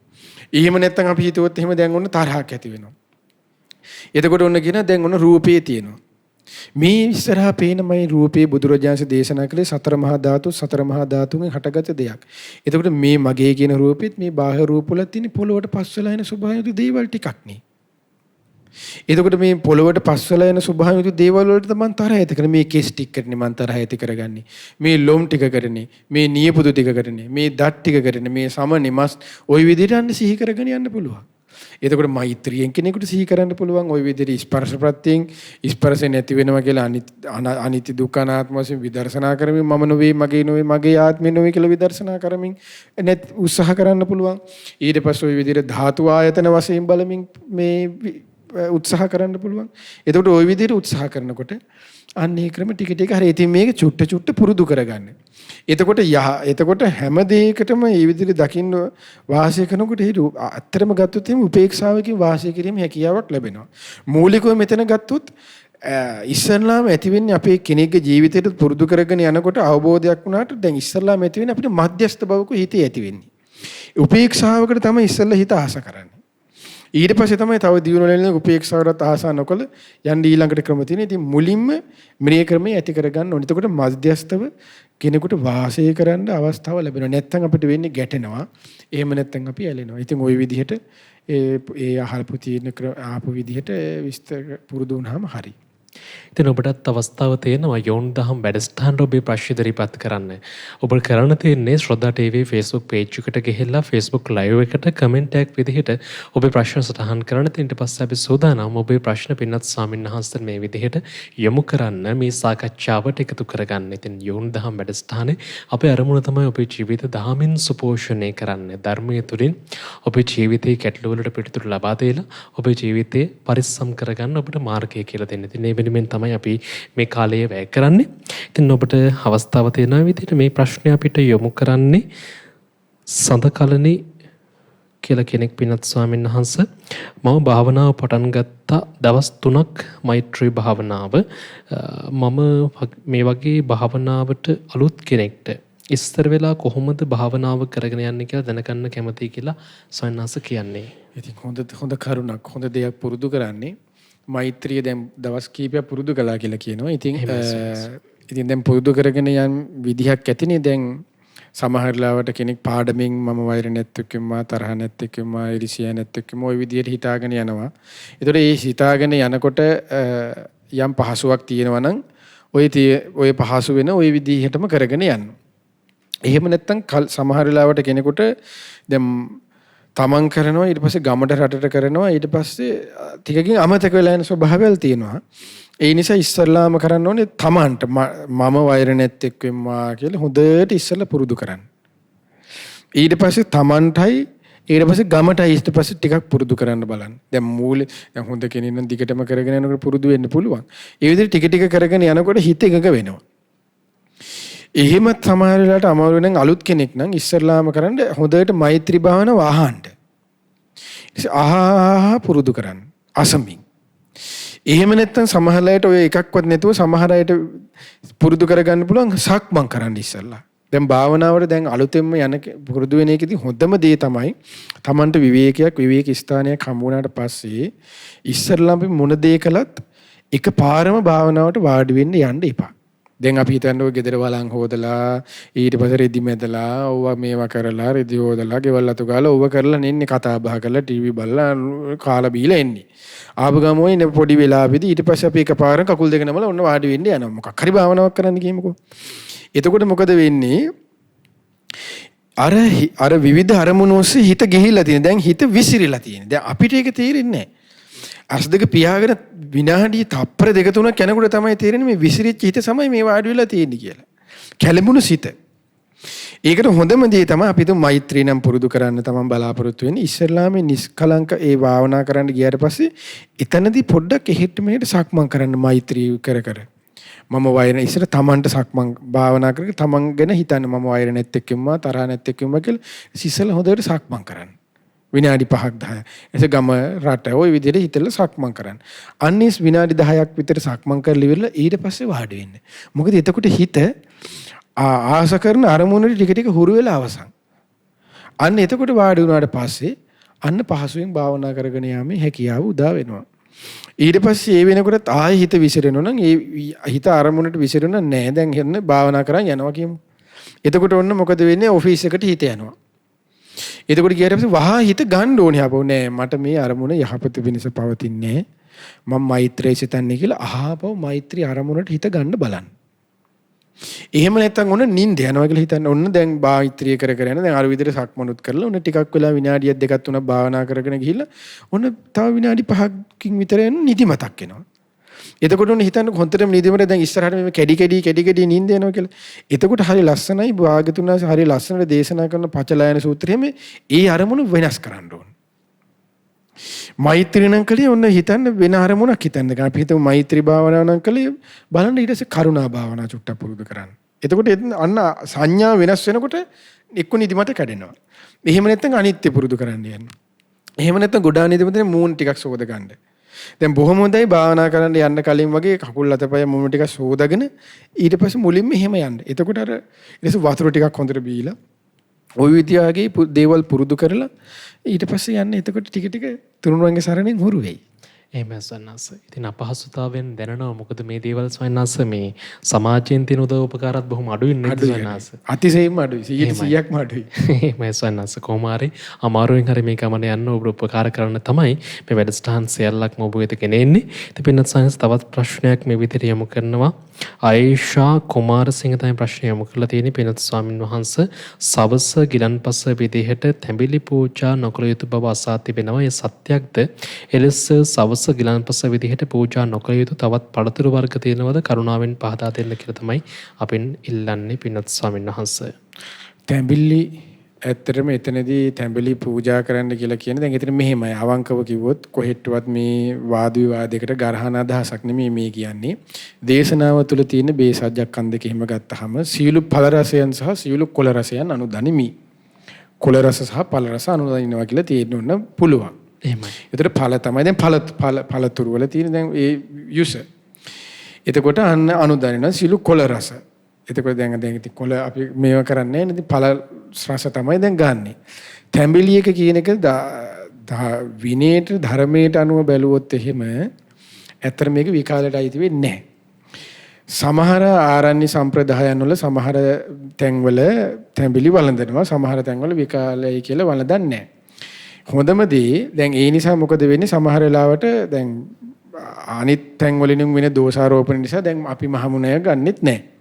එහෙම නැත්නම් අපි හිතුවොත් එහෙම දැන් ඔන්න තරහක් ඇති වෙනවා. එතකොට ඔන්න කියන දැන් ඔන්න රූපේ තියෙනවා. මේ ඉස්සරහා පේනමයි රූපේ බුදුරජාණන් දේශනා කළේ සතර මහා ධාතුන්ගෙන් හටගත් දෙයක්. එතකොට මේ මගේ කියන රූපෙත් මේ බාහිර රූප වල තියෙන පොළොවට පස් වෙලා එන ස්වභාවික දේවල් ටිකක් නේ. එතකොට මේ පොළොවට පස්වලා යන ස්වභාවික දේවල් වලට මම තරහ ඇති කරන්නේ. මේ කෙස් ටික කරන්නේ මම තරහ ඇති කරගන්නේ. මේ ලොම් ටික කරන්නේ, මේ නියපොතු ටික කරන්නේ, මේ දත් ටික කරන්නේ, මේ සමනේ මස් ওই විදිහට අන්න සිහි කරගෙන යන්න පුළුවන්. එතකොට මෛත්‍රියෙන් කෙනෙකුට සිහි කරන්න පුළුවන් ওই විදිහට ස්පර්ශ ප්‍රත්‍යයෙන් ස්පර්ශ නැති වෙනවා කියලා අනිත්‍ය දුක්ඛ අනාත්ම වශයෙන් විදර්ශනා කරමින් මම නොවේ, මගේ නොවේ, මගේ ආත්මේ නොවේ කියලා විදර්ශනා කරමින් නැත් උත්සාහ කරන්න පුළුවන්. ඊට පස්සේ ওই විදිහට ධාතු ආයතන වශයෙන් බලමින් මේ උත්සාහ කරන්න පුළුවන්. එතකොට ওই විදිහට උත්සාහ කරනකොට අන්න ඒ ක්‍රම ටික ටික හරි. ඉතින් මේක චුට්ට චුට්ට පුරුදු කරගන්න. එතකොට හැම දෙයකටම මේ විදිහට දකින්න වාසය කරනකොට හිරු අත්‍තරම ගත්තොත් එහෙනම් උපේක්ෂාවකින් වාසය කිරීමේ හැකියාවක් ලැබෙනවා. මූලිකව මෙතන ගත්තොත් ඉස්සල්ලාම ඇති වෙන්නේ අපේ කෙනෙක්ගේ ජීවිතයට පුරුදු කරගෙන යනකොට අවබෝධයක් වුණාට දැන් ඉස්සල්ලාම ඇති වෙන්නේ අපිට මධ්‍යස්ථ බවක හිතේ ඇති වෙන්නේ. උපේක්ෂාවකට තමයි ඉස්සල්ලා හිත ආස කරන්නේ. ඊට පස්සේ තමයි තව දියුණු වෙන උපේක්ෂාවකට ආසා නොකළ යන්න ඊළඟට ක්‍රම තියෙනවා. ඉතින් මුලින්ම මේ ක්‍රමයේ ඇති කරගන්න ඕනේ. එතකොට මධ්‍යස්ථව කෙනෙකුට වාසය කරන්න අවස්ථාව ලැබෙනවා. නැත්නම් අපිට වෙන්නේ ගැටෙනවා. එහෙම නැත්නම් අපි ඇලෙනවා. ඉතින් ওই විදිහට ඒ අහල්පු තියෙන ආපු විදිහට විස්තර පුරුදු වුණාම හරි. ඉතින් ඔබටත් අවස්ථාව තියෙනවා යෝන් දහම් වැඩසටහනට ඔබේ ප්‍රශ්න ඉදිරිපත් කරන්න. ඔබ කරන්න තියෙන්නේ ශ්‍රද්ධා TV Facebook page එකට ගිහිල්ලා Facebook live එකට comment එකක් විදිහට ඔබේ ප්‍රශ්න සටහන් කරන්න. ඊට පස්සේ අපි සෝදානම් ඔබේ ප්‍රශ්න පින්වත් ස්වාමීන් වහන්සේට මේ විදිහට යොමු කරන්න, මේ සාකච්ඡාවට එකතු කරගන්න. ඉතින් යෝන් දහම් වැඩසටහනේ අපේ අරමුණ තමයි ඔබේ ජීවිත දහමින් සුපෝෂණය කරන්න. ධර්මයේ තුලින් ඔබේ ජීවිතයේ ගැටලු වලට පිළිතුරු ලබා දෙලා ඔබේ ජීවිතේ පරිස්සම් කරගන්න ඔබට මාර්ගය කියලා දෙන්න. ඉතින් මේ වෙනුවෙන් තමයි අපි මේ කාලය වැය කරන්නේ. ඉතින් ඔබට අවස්ථාව තියෙන විදිහට මේ ප්‍රශ්නේ අපිට යොමු කරන්නේ සඳකලනි කියලා කෙනෙක් පින්වත් ස්වාමීන් වහන්සේ. මම භාවනාව පටන් ගත්තා දවස් 3ක් මෛත්‍රී භාවනාව. මම මේ වගේ භාවනාවට අලුත් කෙනෙක්ට ඉස්සර වෙලා කොහොමද භාවනාව කරගෙන යන්නේ කියලා දැනගන්න කැමතියි කියලා ස්වාමීන් වහන්සේ කියන්නේ. ඉතින් හොඳ කරුණක්, හොඳ දෙයක් පුරුදු කරන්නේ. මෛත්‍රිය දැන් දවස් කීපයක් පුරුදු කළා කියලා කියනවා. ඉතින් දැන් පුරුදු කරගෙන යන විදිහක් ඇතිනේ. දැන් සමහර ලාවට කෙනෙක් පාඩමින් මම වෛර නැත්නම් තරහ නැත්නම් ඉරිසියා නැත්නම් ওই විදිහට හිතාගෙන යනවා. ඒතකොට මේ හිතාගෙන යනකොට යම් පහසුවක් තියෙනවා නම් ඔය පහසු වෙන ওই විදිහටම කරගෙන යන්න. එහෙම නැත්නම් සමහර ලාවට කෙනෙකුට දැන් තමන් කරනවා, ඊට පස්සේ ගමට රටට කරනවා, ඊට පස්සේ ටිකකින් අමතක වෙලා යන ස්වභාවයල් තියෙනවා. ඒ නිසා ඉස්සල්ලාම කරන්න ඕනේ තමන්ට මම වෛර නැත්තෙක් වෙම්මා කියලා හොඳට ඉස්සල්ලා පුරුදු කරන්න. ඊට පස්සේ තමන්ටයි ඊට පස්සේ ගමටයි ඊට පස්සේ ටිකක් පුරුදු කරන්න බලන්න. දැන් හොඳ කෙනෙක් නම් දිගටම කරගෙන යනකොට පුරුදු වෙන්න පුළුවන්. ඒ විදිහට ටික ටික කරගෙන යනකොට හිත එකඟ වෙනවා. එහෙමත් සමහර වෙලාවට අමාරු වෙන අලුත් කෙනෙක් නම් ඉස්සරලාම කරන්න හොඳට මෛත්‍රී භාවනාව අහන්න. පුරුදු කරන්න අසමින්. එහෙම නැත්නම් සමහර වෙලාවට ඔය එකක්වත් නැතුව සමහර අයට පුරුදු කරගන්න පුළුවන් සක්මන් කරන්න ඉස්සරලා. දැන් භාවනාවට දැන් අලුතෙන්ම යන පුරුදු වෙන එකේදී හොඳම දේ තමයි Tamanට විවේක ස්ථානයක් හම්බ වුණාට පස්සේ ඉස්සරලා අපි මොන දේ කළත් එකපාරම භාවනාවට වාඩි වෙන්න යන්න එපා. දැන් අපි හිතන්නේ ඔය ගෙදර වලං හොදලා ඊට පස්සේ රෙදි මැදලා ඕවා මේවා කරලා රෙදි හොදලා ගෙවල් අතු ගාලා ඕවා කරලා නෙන්නේ කතා බහ කරලා ටීවී බලලා කාලා බීලා එන්නේ. ආපු ගමෝ ඉන්න පොඩි වෙලාවෙදී ඊට පස්සේ අපි එකපාරම කකුල් දෙක නමලා ඔන්න වාඩි වෙන්න යනවා. මොකක් හරි භාවනාවක් කරන්න කියමුකෝ. එතකොට මොකද වෙන්නේ? අර විවිධ අරමුණු ඔස්සේ හිත ගිහිල්ලා තියෙන. දැන් හිත විසිරිලා තියෙන. දැන් අපිට ඒක තේරෙන්නේ නැහැ. අස් දෙක පියාගෙන විනාඩි තප්පර දෙක තුනක් යනකොට තමයි තේරෙන්නේ මේ විසිරිච්ච හිත තමයි මේ වාඩි වෙලා තියෙන්නේ කියලා. කැළඹුණු සිත. ඒකට හොඳම දේ තමයි අපි මෛත්‍රී නම් පුරුදු කරන්න තමයි බලාපොරොත්තු වෙන්නේ. ඉස්සෙල්ලාම නිස්කලංක ඒ භාවනා කරන්න ගියාට පස්සේ එතනදී පොඩ්ඩක් එහෙට මෙහෙට සක්මන් කරන්න මෛත්‍රී කර කර. මම වෛර ඉස්සර තමන්ට සක්මන් භාවනා කරගෙන තමන් ගැන හිතන්න මම වෛර නැත්තෙක්කම තරහ නැත්තෙක්කම කියලා ඉස්සෙල්ලා හොඳට සක්මන් කරන්න. විනාඩි 5ක් 10ක්. එතකොට ගම රට ওই විදිහට හිතලා සක්මන් කරන්න. අන්නේ විනාඩි 10ක් විතර සක්මන් කරලා ඉවරලා ඊට පස්සේ වාඩි වෙන්න. මොකද එතකොට හිත ආස කරන අරමුණට ටික ටික හුරු වෙලා අවසන්. අන්න එතකොට වාඩි වුණාට පස්සේ අන්න පහසුවෙන් භාවනා කරගෙන යාමේ හැකියාව උදා වෙනවා. ඊට පස්සේ ඒ වෙනකොට ආයෙ හිත විසිරෙනවා නම් ඒ හිත අරමුණට විසිරෙනවා නෑ. දැන් එන්න භාවනා කරන් යනවා කියමු. එතකොට ඔන්න මොකද වෙන්නේ? ඔෆිස් එකට හිත යනවා. එතකොට ගියාට පස්සේ වහා හිත ගන්න ඕනේ ආපහු නෑ මට මේ අරමුණ යහපත වෙනස පවතින්නේ මම මෛත්‍රිය සිතන්නේ කියලා අහපව මෛත්‍රී අරමුණට හිත ගන්න බලන්න. එහෙම නැත්නම් ඔන්න නිින්ද යනවා කියලා හිතන්න. ඔන්න දැන් මෛත්‍රිය කර කර යන දැන් අර විදිහට සක්මනුත් කරලා ඔන්න ටිකක් වෙලා විනාඩියක් දෙකක් තුනක් භාවනා කරගෙන ගිහිල්ලා ඔන්න තව විනාඩි 5කින් විතර යන නිදිමතක් එනවා. එතකොට ඔන්න හිතන්න හොන්තරම නිදිමත දැන් ඉස්සරහට මේ කැඩි කැඩි නිින්ද යනවා කියලා. එතකොට හරි ලස්සනයි භාගතුනාස හරි ලස්සනට දේශනා කරන පචලයන සූත්‍රයේම ඒ අරමුණු වෙනස් කරන්න ඕන. මෛත්‍රී නම් කලේ ඔන්න හිතන්න වෙන අරමුණක් හිතන්න ගන්න. අපි හිතමු මෛත්‍රී භාවනාව නම් කලේ බලන්න ඊට පස්සේ කරුණා භාවනාව චුට්ටක් පුරුදු කරන්න. එතකොට අන්න සංඥා වෙනස් වෙනකොට එක්ක නිදිමත කැඩෙනවා. එහෙම නැත්නම් අනිත්‍ය පුරුදු කරන්න යන්න. එහෙම නැත්නම් ගොඩාක් නිදිමතේ මූණ ටිකක් සෝද ගන්න. දැන් බොහොම හොඳයි භාවනා කරන්න යන්න කලින් වගේ කකුල් අතපය මූණ ටිකක් සෝදාගෙන ඊට පස්සේ මුලින්ම එහෙම යන්න. එතකොට අර ඊට පස්සේ වතුර ටිකක් හොඳට බීලා ওই විදියාගේ දේවල් පුරුදු කරලා ඊට පස්සේ යන්න. එතකොට ටික ටික තුනුරුවන්ගේ සරණෙන් හුරු වෙයි. එහෙම සන්නස. ඉතින් අපහසුතාවයෙන් දැනනවා මොකද මේ දේවල් සන්නස මේ සමාජයෙන් තියෙන උදව් උපකාරات බොහොම අඩුයි නේද සන්නස. අතිශයින්ම අඩුයි. 100%ක්ම අඩුයි. එහෙමයි සන්නස. කොහොම හරි අමාරුවෙන් හරි මේ ගමන යන්න ඔබ උපකාර කරන්න තමයි මේ වැඩසටහන් සියල්ලක්ම ඔබ වෙත ගෙනෙන්නේ. ඉතින් පින්නත් සන්නස තවත් ප්‍රශ්නයක් මේ විදිහට යොමු කරනවා. ආයේෂා කුමාරසිංහ තමයි ප්‍රශ්නය යොමු කරලා තියෙන්නේ. පින්නත් ස්වාමින් වහන්සේ සවස ගිලන්පස විදිහට තැඹිලි පූජා නොකළ යුතු බව අසා තිබෙනවා. ඒ සත්‍යක්ද? එලෙස සවස ගිලන්පස විදිහට පූජා නොකළ යුතු තවත් පළතුරු වර්ග තියෙනවද? කරුණාවෙන් පහදා දෙන්න කියලා තමයි අපෙන් ඉල්ලන්නේ පින්නත් ස්වාමින් වහන්සේ. තැඹිලි ඇත්තටම එතනදී තැඹිලි පූජා කරන්න කියලා කියන්නේ දැන් එතන මෙහෙමයි අවංකව කිව්වොත් කොහෙට්ටවත් මේ වාද විවාදයකට ගරහන අදහසක් නෙමෙයි මේ කියන්නේ. දේශනාව තුළ තියෙන බේසජ්ජක්කන් දෙක එහෙම ගත්තාම සීළු ඵල රසයන් සහ සීළු කොළ රසයන් අනුදනිමි. කොළ රස සහ ඵල රස අනුදනිනවා කියලා තියෙන්න පුළුවන්. එහෙමයි. ඒතර ඵල තමයි දැන් ඵලතුරු වල තියෙන දැන් ඒ යුස. එතකොට අන්න අනුදනිනවා සීළු කොළ රස. එතකොට දැන් ඉතින් කොළ අපි මේවා කරන්නේ නැහැ. ඉතින් ඵල රස තමයි දැන් ගන්නෙ. තැඹිලි එක කියන එක විනයට ධර්මයට අනුව බැලුවොත් එහෙම ඇත්තට මේක විකාලයට අයිති වෙන්නේ නැහැ. සමහර ආරණ්‍ය සම්ප්‍රදායන් වල සමහර තැන්වල තැඹිලි වළඳනවා. සමහර තැන්වල විකාලයි කියලා වළඳන්නේ නැහැ. හොඳම දේ දැන් ඒ නිසා මොකද වෙන්නේ සමහර වෙලාවට දැන් අනිත් තැන් වලින් වෙන දෝෂාරෝපණ නිසා දැන් අපි මහමුණය ගන්නෙත් නැහැ.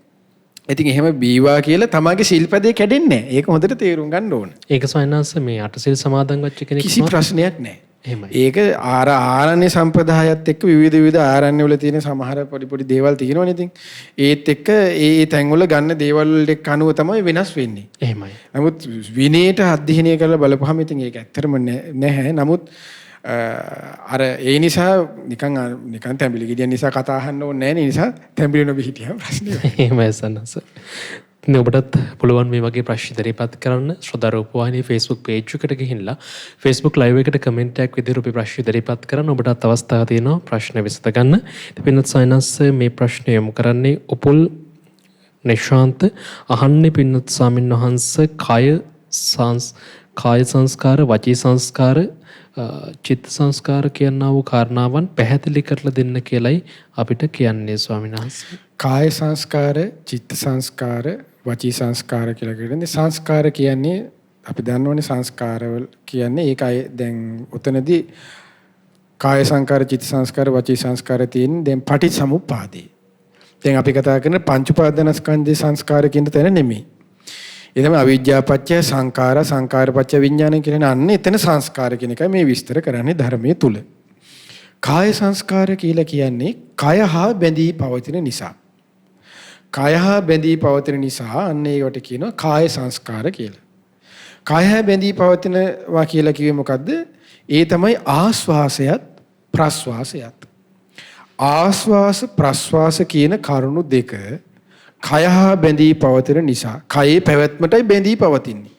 ඉතින් එහෙම බීවා කියලා තමයිගේ ශිල්පදේ කැඩෙන්නේ නැහැ. ඒක හොඳට තේරුම් ගන්න ඕන. ඒක සයන්ස් මේ අටසිල් සමාදන් වෙච්ච කෙනෙක් කිසි ප්‍රශ්නයක් නැහැ. එහෙමයි. ඒක ආරණ්‍ය සම්ප්‍රදායත් එක්ක විවිධ ආරණ්‍ය වල තියෙන සමහර පොඩි දේවල් තියෙනවනේ ඉතින්. ඒත් එක්ක ඒ තැන් වල ගන්න දේවල් වලට අනුව තමයි වෙනස් වෙන්නේ. එහෙමයි. නමුත් විනයට අධ්‍යයනය කරලා බලපුවහම ඉතින් ඒක ඇත්තටම නැහැ. නමුත් අර ඒ නිසා නිකන් තැඹිලි ගෙඩියන් නිසා කතා අහන්න ඕනේ නැහැ නේ. නිසා තැඹිලි නොබි හිටියම ප්‍රශ්නේ. එහෙමයි සන්නස. ඉතින් ඔබටත් පුළුවන් මේ වගේ ප්‍රශ්න ඉදිරිපත් කරන්න ශ්‍රද්ධා රූපවාහිනී Facebook page එකට ගිහිල්ලා Facebook live එකට කමෙන්ට් එකක් විදිහට ඔබේ ප්‍රශ්න ඉදිරිපත් කරන්න ඔබටත් අවස්ථාවක් තියෙනවා ප්‍රශ්න විසඳ ගන්න. ඉතින් පින්නත් සයන්ස් මේ ප්‍රශ්නය යොමු කරන්නේ උපුල් නිශාන්ත අහන්නේ පින්නත් ස්වාමින් වහන්සේ කාය සංස්කාර වචී සංස්කාර චිත්ත සංස්කාර කියනා වූ කාරණාවන් පැහැදිලි කරලා දෙන්න කියලයි අපිට කියන්නේ ස්වාමීන් වහන්සේ. කාය සංස්කාර, චිත්ත සංස්කාර, වචී සංස්කාර කියලා කියන්නේ සංස්කාර කියන්නේ අපි දන්නවනේ සංස්කාරවල කියන්නේ ඒකයි දැන් උතනදී කාය සංස්කාර, චිත්ත සංස්කාර, වචී සංස්කාර තියෙන්නේ දැන් පටිච්චසමුප්පාදේ. දැන් අපි කතා කරන පංච උපාදානස්කන්ධේ සංස්කාර කියන තැන නෙමෙයි. ඒ තමයි අවිජ්ජාපච්චය සංඛාර සංඛාරපච්චය විඥාන කියන අන්න එතන සංස්කාර කියන එකයි මේ විස්තර කරන්නේ ධර්මයේ තුල. කාය සංස්කාර කියලා කියන්නේ කය හා බැඳී පවතින නිසා. කය හා බැඳී පවතින නිසා අන්න ඒකට කියනවා කාය සංස්කාර කියලා. කය හා බැඳී පවතිනවා කියලා කිව්වේ මොකද්ද? ඒ තමයි ආස්වාසයත් ප්‍රස්වාසයත්. ආස්වාස ප්‍රස්වාස කියන කරුණු දෙක කය හා බැඳී පවතින නිසා කයේ පැවැත්මටයි බැඳී පවතින්නේ.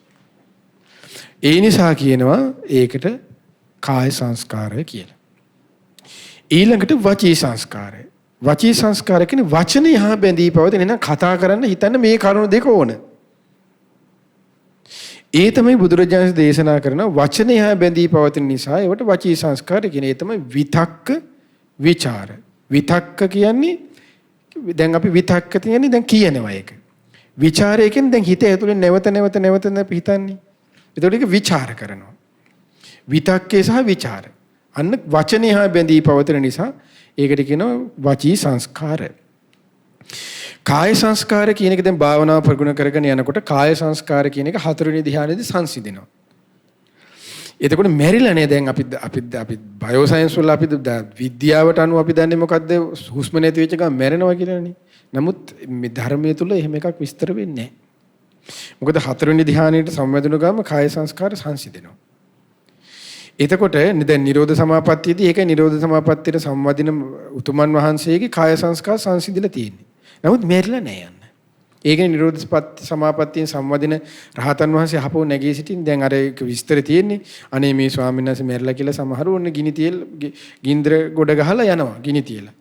ඒ නිසා කියනවා ඒකට කාය සංස්කාරය කියලා. ඊළඟට වචී සංස්කාරය. වචී සංස්කාරය කියන්නේ වචනේ හා බැඳී පවතින. එහෙනම් කතා කරන්න හිතන්න මේ කරුණු දෙක ඕන. ඒ තමයි බුදුරජාණන් දේශනා කරන වචනේ හා බැඳී පවතින නිසා ඒවට වචී සංස්කාරය කියන්නේ. ඒ තමයි විතක්ක විචාර. විතක්ක කියන්නේ දැන් අපි විතක්ක කියන්නේ දැන් කියනවා ඒක. විචාරය කියන්නේ දැන් හිත ඇතුලේ නැවත හිතන්නේ. ඒතකොට ඒක විචාර කරනවා. විතක්කේ සහ විචාර. අන්න වචනේ හා බැඳී පවතින නිසා ඒකට කියනවා වචී සංස්කාර. කාය සංස්කාර කියන එක දැන් භාවනාව ප්‍රගුණ කරගෙන යනකොට කාය සංස්කාර කියන එක හතරවෙනි ධ්‍යානෙදී සංසිඳෙනවා. එතකොට මෙරිලා නේ දැන් අපි බයෝ සයන්ස් වල අපි විද්‍යාවට අනුව අපි දන්නේ මොකද්ද හුස්ම නැති වෙච්ච ගමන් මැරෙනවා කියලානේ. නමුත් මේ ධර්මයේ තුල එහෙම එකක් විස්තර වෙන්නේ නැහැ. මොකද හතරවෙනි ධ්‍යානෙට සම්වැදුණු ගමන් කාය සංස්කාර සංසිඳෙනවා. එතකොට දැන් නිරෝධ සමාපත්තියේදී ඒක නිරෝධ සමාපත්තියට සම්වදින උතුමන් වහන්සේගේ කාය සංස්කාර සංසිඳිලා තියෙන්නේ. නමුත් මෙරිලා නැහැ යන්න. ඒකනේ නිරෝධ සමාපත්තියෙන් සම්වදින රහතන් වහන්සේ අහපෝ නැගී සිටින් දැන් අර විස්තර තියෙන්නේ. අනේ මේ ස්වාමීන් වහන්සේ මෙරිලා කියලා සමහරු ඔන්න ගිනි තියල් ගින්දර ගොඩ ගහලා යනවා ගිනි තියලා.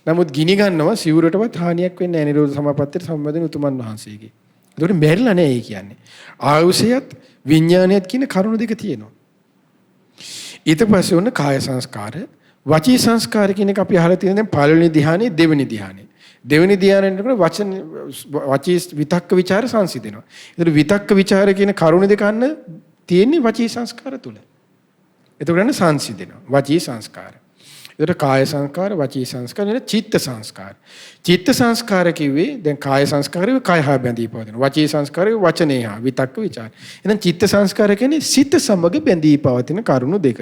නමුත් ගිනි ගන්නවා සිවුරටවත් හානියක් වෙන්නේ නැහැ නිරෝධ සමාපත්තියට සම්වදින උතුමන් වහන්සේගේ. ඒකට මෙරිලා නැහැ කියන්නේ. ආයුෂයත් විඥානයත් කියන කරුණු දෙක තියෙනවා. ඊට පස්සේ ඔන්න කාය සංස්කාර වචී සංස්කාර කියන එක අපි අහලා තියෙන දැන් පළවෙනි ධ්‍යානෙ දෙවෙනි ධ්‍යානෙ. දෙවෙනි ධ්‍යානෙට වචන වචී විතක්ක ਵਿਚාර සංසිඳෙනවා. ඒතර විතක්ක ਵਿਚාර කියන කරුණ දෙක අන්න තියෙන්නේ වචී සංස්කාර තුල. එතකොට සංසිඳෙනවා වචී සංස්කාර. ඒතර කාය සංස්කාර වචී සංස්කාර නේ චිත්ත සංස්කාර. චිත්ත සංස්කාර කිව්වේ දැන් කාය සංස්කාරය කාය හා බැඳී පවතින. වචී සංස්කාරය වචනේ හා විතක්ක ਵਿਚාර. එහෙනම් චිත්ත සංස්කාර කියන්නේ සිත සමග බැඳී පවතින කරුණු දෙක.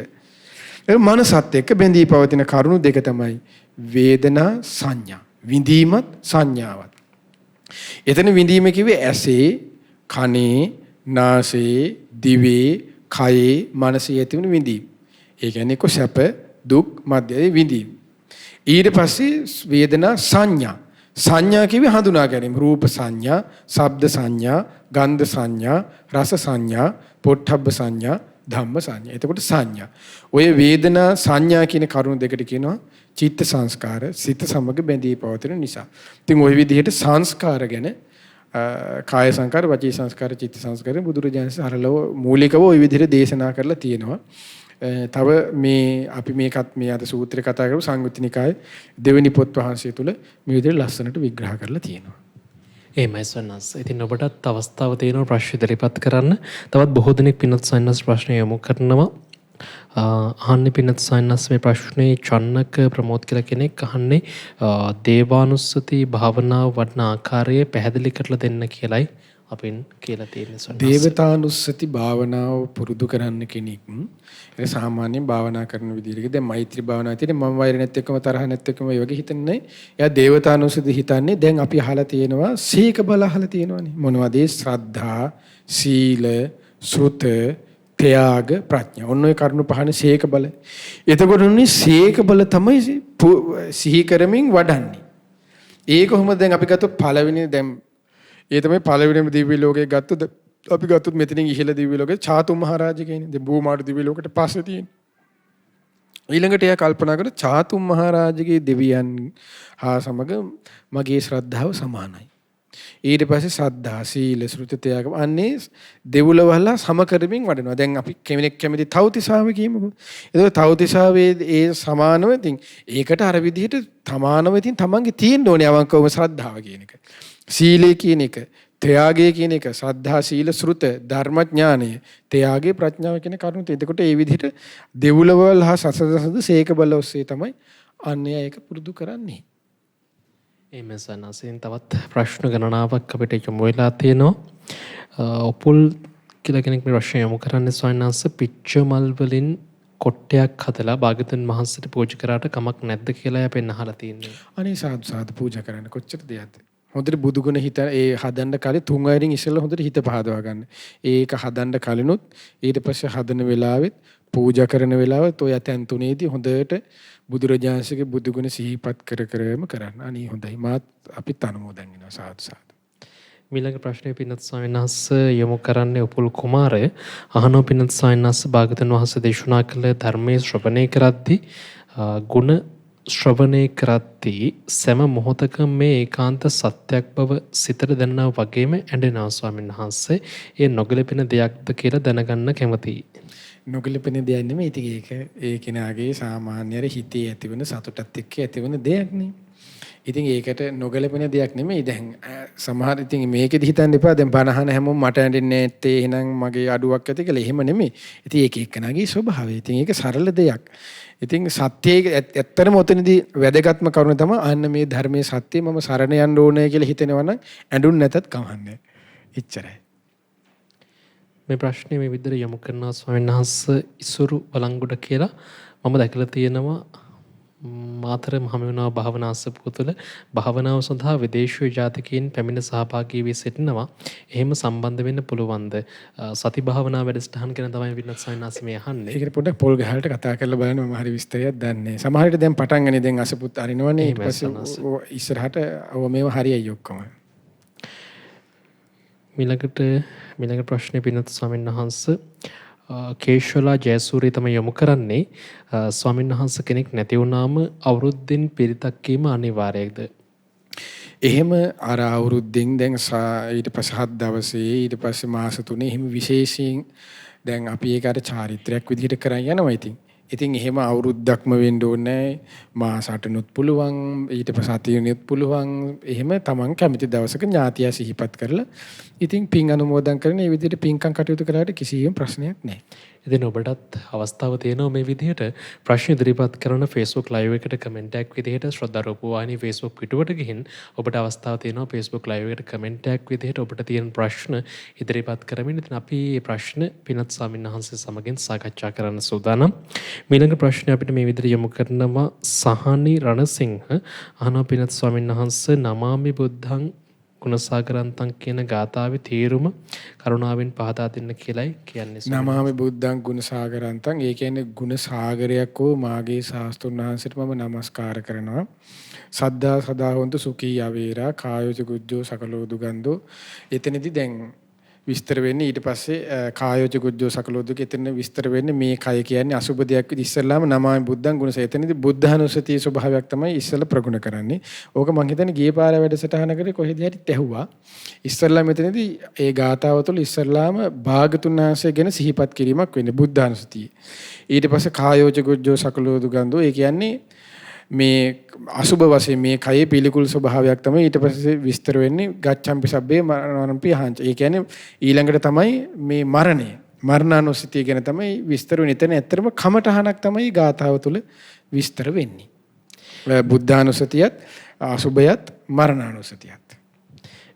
ඒ මනසත් එක්ක බැඳී පවතින කරුණු දෙක තමයි වේදනා සංඥා. විඳීමත් සංඥාවත්. එතන විඳීම කිව්වේ ඇසේ, කනේ, නාසයේ, දිවේ, කයේ, මනසේ ඇතිවන විඳීම. ඒ කියන්නේ කො සැප, දුක්, මධ්‍යයේ විඳීම. ඊට පස්සේ වේදනා සංඥා. සංඥා කිව්වේ හඳුනා ගැනීම. රූප සංඥා, ශබ්ද සංඥා, ගන්ධ සංඥා, රස සංඥා, පොට්ටබ්බ සංඥා, ධම්ම සංඥා. එතකොට සංඥා. ඔය වේදනා සංඥා කියන කරුණු දෙකට කියනවා චිත්ත සංස්කාර සිත සමග බැඳී පවතින නිසා. ඉතින් ওই විදිහට සංස්කාර ගැන කාය සංස්කාර, වචී සංස්කාර, චිත්ත සංස්කාර බුදුරජාණන් සරලව මූලිකව ওই විදිහට දේශනා කරලා තියෙනවා. තව අපි මේ අද සූත්‍රය කතා කරපු සංයුත්ත නිකායේ දෙවෙනි පොත් වහන්සේ තුල මේ විදිහට ලස්සනට විග්‍රහ කරලා තියෙනවා. එහෙමයි සන්නස්. ඉතින් ඔබටත් අවස්ථාව තියෙනවා ප්‍රශ්න ඉදිරිපත් කරන්න. තවත් බොහෝ දෙනෙක් පින්වත් සන්නස් ප්‍රශ්න යොමු කරනවා. අහන්නේ පින්වත් සන්නස් මේ ප්‍රශ්නේ චන්නක ප්‍රමෝද් කියලා කෙනෙක් අහන්නේ දේවානුස්සති භාවනාව වඩන ආකාරය පැහැදිලි කරලා දෙන්න කියලයි අපින් කියලා තියෙන්නේ සන්නස්. දේවතානුස්සති භාවනාව පුරුදු කරන්න කෙනෙක් ඒ සාමාන්‍යයෙන් භාවනා කරන විදිහට දැන් මෛත්‍රී භාවනාව තියෙන්නේ මම වෛර නැත් එක්කම තරහ නැත් එක්කම මේ වගේ හිතන්නේ. එයා දේවතානුස්සති හිතන්නේ දැන් අපි අහලා තියෙනවා සීක බල අහලා තියෙනවානේ. මොනවද ඒ ශ්‍රද්ධා, සීල, සුත, ත්‍යාග, ප්‍රඥා. ඔන්න ඔය කරුණු පහනේ සීක බල. එතකොට උන්නේ සීක බල තමයි සිහි කරමින් වඩන්නේ. ඒක කොහොමද දැන් අපි ගත්තොත් පළවෙනි දැන් ඒ තමයි පළවෙනිම දිව්‍ය ලෝකේ ගත්තොත් අපි ගත්තොත් මෙතනින් ඉහළ දිව්‍ය ලෝකේ චාතු මහරජා කියන්නේ. දැන් භූමාට දිව්‍ය ලෝකෙට පස්සේ තියෙන. ඊළඟට එයා කල්පනා කරලා චාතු මහරජාගේ දෙවියන් හා සමග මගේ ශ්‍රද්ධාව සමානයි. ඊට පස්සේ සද්ධා, සීල, ශ්‍රුති, ත්‍යාග අන්නේ දෙවුලවලා සම කරමින් වඩනවා. දැන් අපි කෙනෙක් කැමති තවතිසාව කියමුකෝ. ඒක තවතිසාවේ ඒ සමානව ඉතින් ඒකට අර විදිහට සමානව ඉතින් තමන්ගේ තියෙන්න ඕනේ අවංකවම ශ්‍රද්ධාව කියන එක. සීලය කියන එක, ත්‍යාගය කියන එක, සද්ධා, සීල, ශ්‍රුත, ධර්මඥානය, ත්‍යාගය, ප්‍රඥාව කියන කරුණු තියෙන. එතකොට මේ විදිහට දෙවුලවල හා සසදසද සීක බල ඔස්සේ තමයි අන්නේ ඒක පුරුදු කරන්නේ. එහෙම සනසින් තවත් ප්‍රශ්න ගණනාවක් අපිට යොමු වෙලා තියෙනවා. ඔපුල් කියලා කෙනෙක් මේ ප්‍රශ්න යොමු කරන්නේ සොයනස පිච්ච මල් වලින් කොට්ටයක් හදලා භාගතුන් වහන්සේට පූජා කරාට කමක් නැද්ද කියලා අපෙන් අහලා තියෙනවා. අනේ සාදු සාදු පූජා කරන්න කොච්චර දෙයක්ද? හොඳට බුදුගුණ හිත ඒ හදන්න කලින් තුන් වරින් ඉස්සෙල්ලා හොඳට හිත පහදවා ගන්න. ඒක හදන්න කලිනුත් ඊට පස්සේ හදන වෙලාවෙත් පූජා කරන වෙලාවත් ඔය තැන් තුනේදී හොඳට බුදුරජාණන්සේගේ බුදුගුණ සිහිපත් කරම කරන්න. අනේ හොඳයි. මාත් අපිත් අනුමෝදන් වෙනවා සාදු සාදු. ඊළඟ ප්‍රශ්නේ පින්නත් ස්වාමීන් වහන්සේ යොමු කරන්නේ උපුල් කුමාරය. අහනෝ පින්නත් ස්වාමීන් වහන්සේ භාගතුන් වහන්සේ දේශනා කළ ධර්මයේ ශ්‍රවණය කරද්දී ගුණ ශ්‍රවණය කරද්දී සෑම මොහොතකම මේ ඒකාන්ත සත්‍යක් බව සිතට දැනනා වගේම ඇඬෙනවා ස්වාමීන් වහන්සේ. ඒ නොගැලපෙන දෙයක්ද කියලා දැනගන්න කැමතියි. නොගැලපෙන දෙයක් නෙමෙයි. ඉතින් ඒක ඒ කෙනාගේ සාමාන්‍ය හිතේ ඇතිවන සතුටත් එක්ක ඇතිවන දෙයක් නේ. ඉතින් ඒකට නොගැලපෙන දෙයක් නෙමෙයි. දැන් සමහර ඉතින් මේකෙදි හිතන්න එපා. දැන් බණ අහන හැමෝම මට ඇඬෙන්නේ නැත්තේ එහෙනම් මගේ අඩුවක් ඇති කියලා. එහෙම නෙමෙයි. ඉතින් ඒක එක්කනගේ ස්වභාවය. ඉතින් ඒක සරල දෙයක්. ඉතින් සත්‍යයේ ඇත්තටම ඔතනදී වැදගත්ම කරුණ තමයි අන්න මේ ධර්මයේ සත්‍යය මම සරණ යන්න ඕනේ කියලා හිතෙනවා නම් ඇඬුන් නැතත් කමන්නේ. එච්චරයි. මේ ප්‍රශ්නේ මේ විදිහට යොමු කරනවා ස්වාමීන් වහන්සේ ඉසුරු වළංගුඩ කියලා මම දැකලා තියෙනවා මාතර මහමෙවුනාව භාවනා අසපුව තුළ භාවනාව සඳහා විදේශීය ජාතිකයින් පැමිණ සහභාගී වී සිටිනවා. එහෙම සම්බන්ධ වෙන්න පුළුවන්ද? සති භාවනා වැඩසටහන් ගැන තමයි වින්නත් ස්වාමීන් වහන්සේ මේ අහන්නේ. ඒකට පොඩ්ඩක් පොල් ගහලට කතා කරලා බලන්න මම හරි විස්තරයක් දන්නේ. සමහර විට දැන් පටන් ගන්නේ දැන් අසපුත් අරිනවනේ. ඊට පස්සේ ඉස්සරහට ඔය මේව හරියයි ඔක්කොම. මිලඟ ප්‍රශ්නේ පින්නත් ස්වාමීන් වහන්සේ කේශවලා ජයසූරිය තමයි යොමු කරන්නේ. ස්වාමීන් වහන්සේ කෙනෙක් නැති වුණාම අවුරුද්දෙන් පිරිතක් කීම අනිවාර්යද? එහෙම අර අවුරුද්දෙන් දැන් ඊට පස්සේ 7 දවසේ ඊට පස්සේ මාස 3 එහෙම විශේෂයෙන් දැන් අපි ඒක අර චාරිත්‍රාක් විදිහට කරන් යනවා ඉතින් එහෙම අවුරුද්දක්ම වෙන්න ඕනේ මාස 8නුත් පුළුවන් ඊට පස්සේ සතියනුත් පුළුවන් එහෙම Taman කැමති දවසක ඥාතිය සිහිපත් කරලා ඉතින් පින් අනුමෝදන් කරන මේ විදිහට පින්කම් කටයුතු කළාට කිසිම ප්‍රශ්නයක් නැහැ. ඉතින් ඔබටත් අවස්ථාව තියෙනවා මේ විදිහට ප්‍රශ්න ඉදිරිපත් කරන Facebook live එකට කමෙන්ට් එකක් විදිහට ශ්‍රද්ධා රූපවාහිනී Facebook පිටුවට ගිහින් ඔබට අවස්ථාව තියෙනවා Facebook live එකට කමෙන්ට් එකක් විදිහට ඔබට තියෙන ප්‍රශ්න ඉදිරිපත් කරමින් ඉතින් අපි මේ ප්‍රශ්න පිනත් ස්වාමීන් වහන්සේ සමගින් සාකච්ඡා කරන්න සූදානම්. ඊළඟ ප්‍රශ්නේ අපිට මේ විදිහට යොමු කරනවා සහනි රණසිංහ අහනවා පිනත් ස්වාමීන් වහන්සේ නමාමි බුද්ධං ගුණසාගරන්තං කියන ගාථාවේ තේරුම කරුණාවෙන් පහදා දෙන්න කියලායි කියන්නේ. නමාමි බුද්ධං ගුණසාගරන්තං ඒ කියන්නේ ගුණ සාගරයක් වූ මාගේ ශාස්ත්‍රුන් වහන්සේට මම නමස්කාර කරනවා. සද්දා සදා හොන්තු සුඛී අවේරා කායෝච ගුජ්ජෝ සකලෝ දුගන්දෝ. එතනදී දැන් විස්තර වෙන්නේ ඊට පස්සේ කායෝච ගුජ්ජෝ සකලෝ දුක එතන විස්තර වෙන්නේ මේ කය කියන්නේ අසුබ දෙයක් විදිහ ඉස්සල්ලාම නමාමි බුද්ධං ගුණස එතනදී බුද්ධානුස්සතිය ස්වභාවයක් තමයි ඉස්සල්ලා ප්‍රගුණ කරන්නේ. ඕක මං හිතන්නේ ගියේ පාර වැඩසටහනකදී කොහෙද හරි ඇහුවා. ඉස්සල්ලා මෙතනදී ඒ ගාථාව තුළ ඉස්සල්ලාම භාගතුන් වහන්සේ ගැන සිහිපත් කිරීමක් වෙන්නේ බුද්ධානුස්සතිය. ඊට පස්සේ කායෝච ගුජ්ජෝ සකලෝ දුගන්දෝ ඒ කියන්නේ මේ අසුබ වශයෙන් මේ කයේ පිළිකුල් ස්වභාවයක් තමයි ඊට පස්සේ විස්තර වෙන්නේ ගච්ඡම්පි සබ්බේ මරණම්පි හංච. ඒ කියන්නේ ඊළඟට තමයි මේ මරණානුස්සතිය ගැන තමයි විස්තර වෙන්නේ. එතන ඇත්තටම කමඨහනක් තමයි ගාථාව තුළ විස්තර වෙන්නේ. බුද්ධානුස්සතියත් අසුබයත් මරණානුස්සතියත්.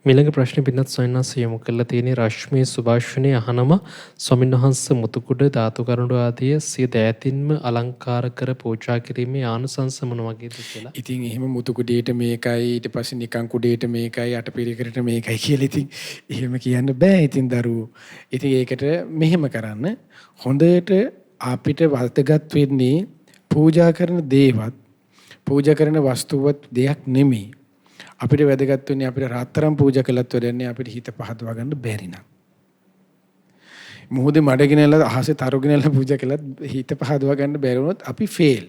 ඊළඟ ප්‍රශ්නේ පින්නත් ස්වාමීන් වහන්සේ යොමු කරලා තියෙන රශ්මී සුභාෂ්ණේ අහනම ස්වාමීන් වහන්සේ මුතුකුඩ ධාතු කරුණු ආදී සිය දෑතින්ම අලංකාර කර පූජා කිරීමේ ආනුසංස මොන වගේද කියලා. ඉතින් එහෙම මුතුකුඩේට මේකයි ඊට පස්සේ නිකන් කුඩේට මේකයි අටපිරිකරට මේකයි කියලා ඉතින් එහෙම කියන්න බෑ ඉතින් දරුවෝ. ඉතින් ඒකට මෙහෙම කරන්න හොඳට අපිට වර්තගත් වෙන්නේ පූජා කරන දේවත් පූජා කරන වස්තුවත් දෙයක් නෙමෙයි. අපිට වැදගත් වෙන්නේ අපිට රාත්තරම් පූජා කළත් වැඩන්නේ අපිට හිත පහදවා ගන්න බැරි නම්. මොහොතේ මඩගෙනලා අහසේ තරුගෙනලා පූජා කළත් හිත පහදවා ගන්න බැරි වුණොත් අපි ෆේල්.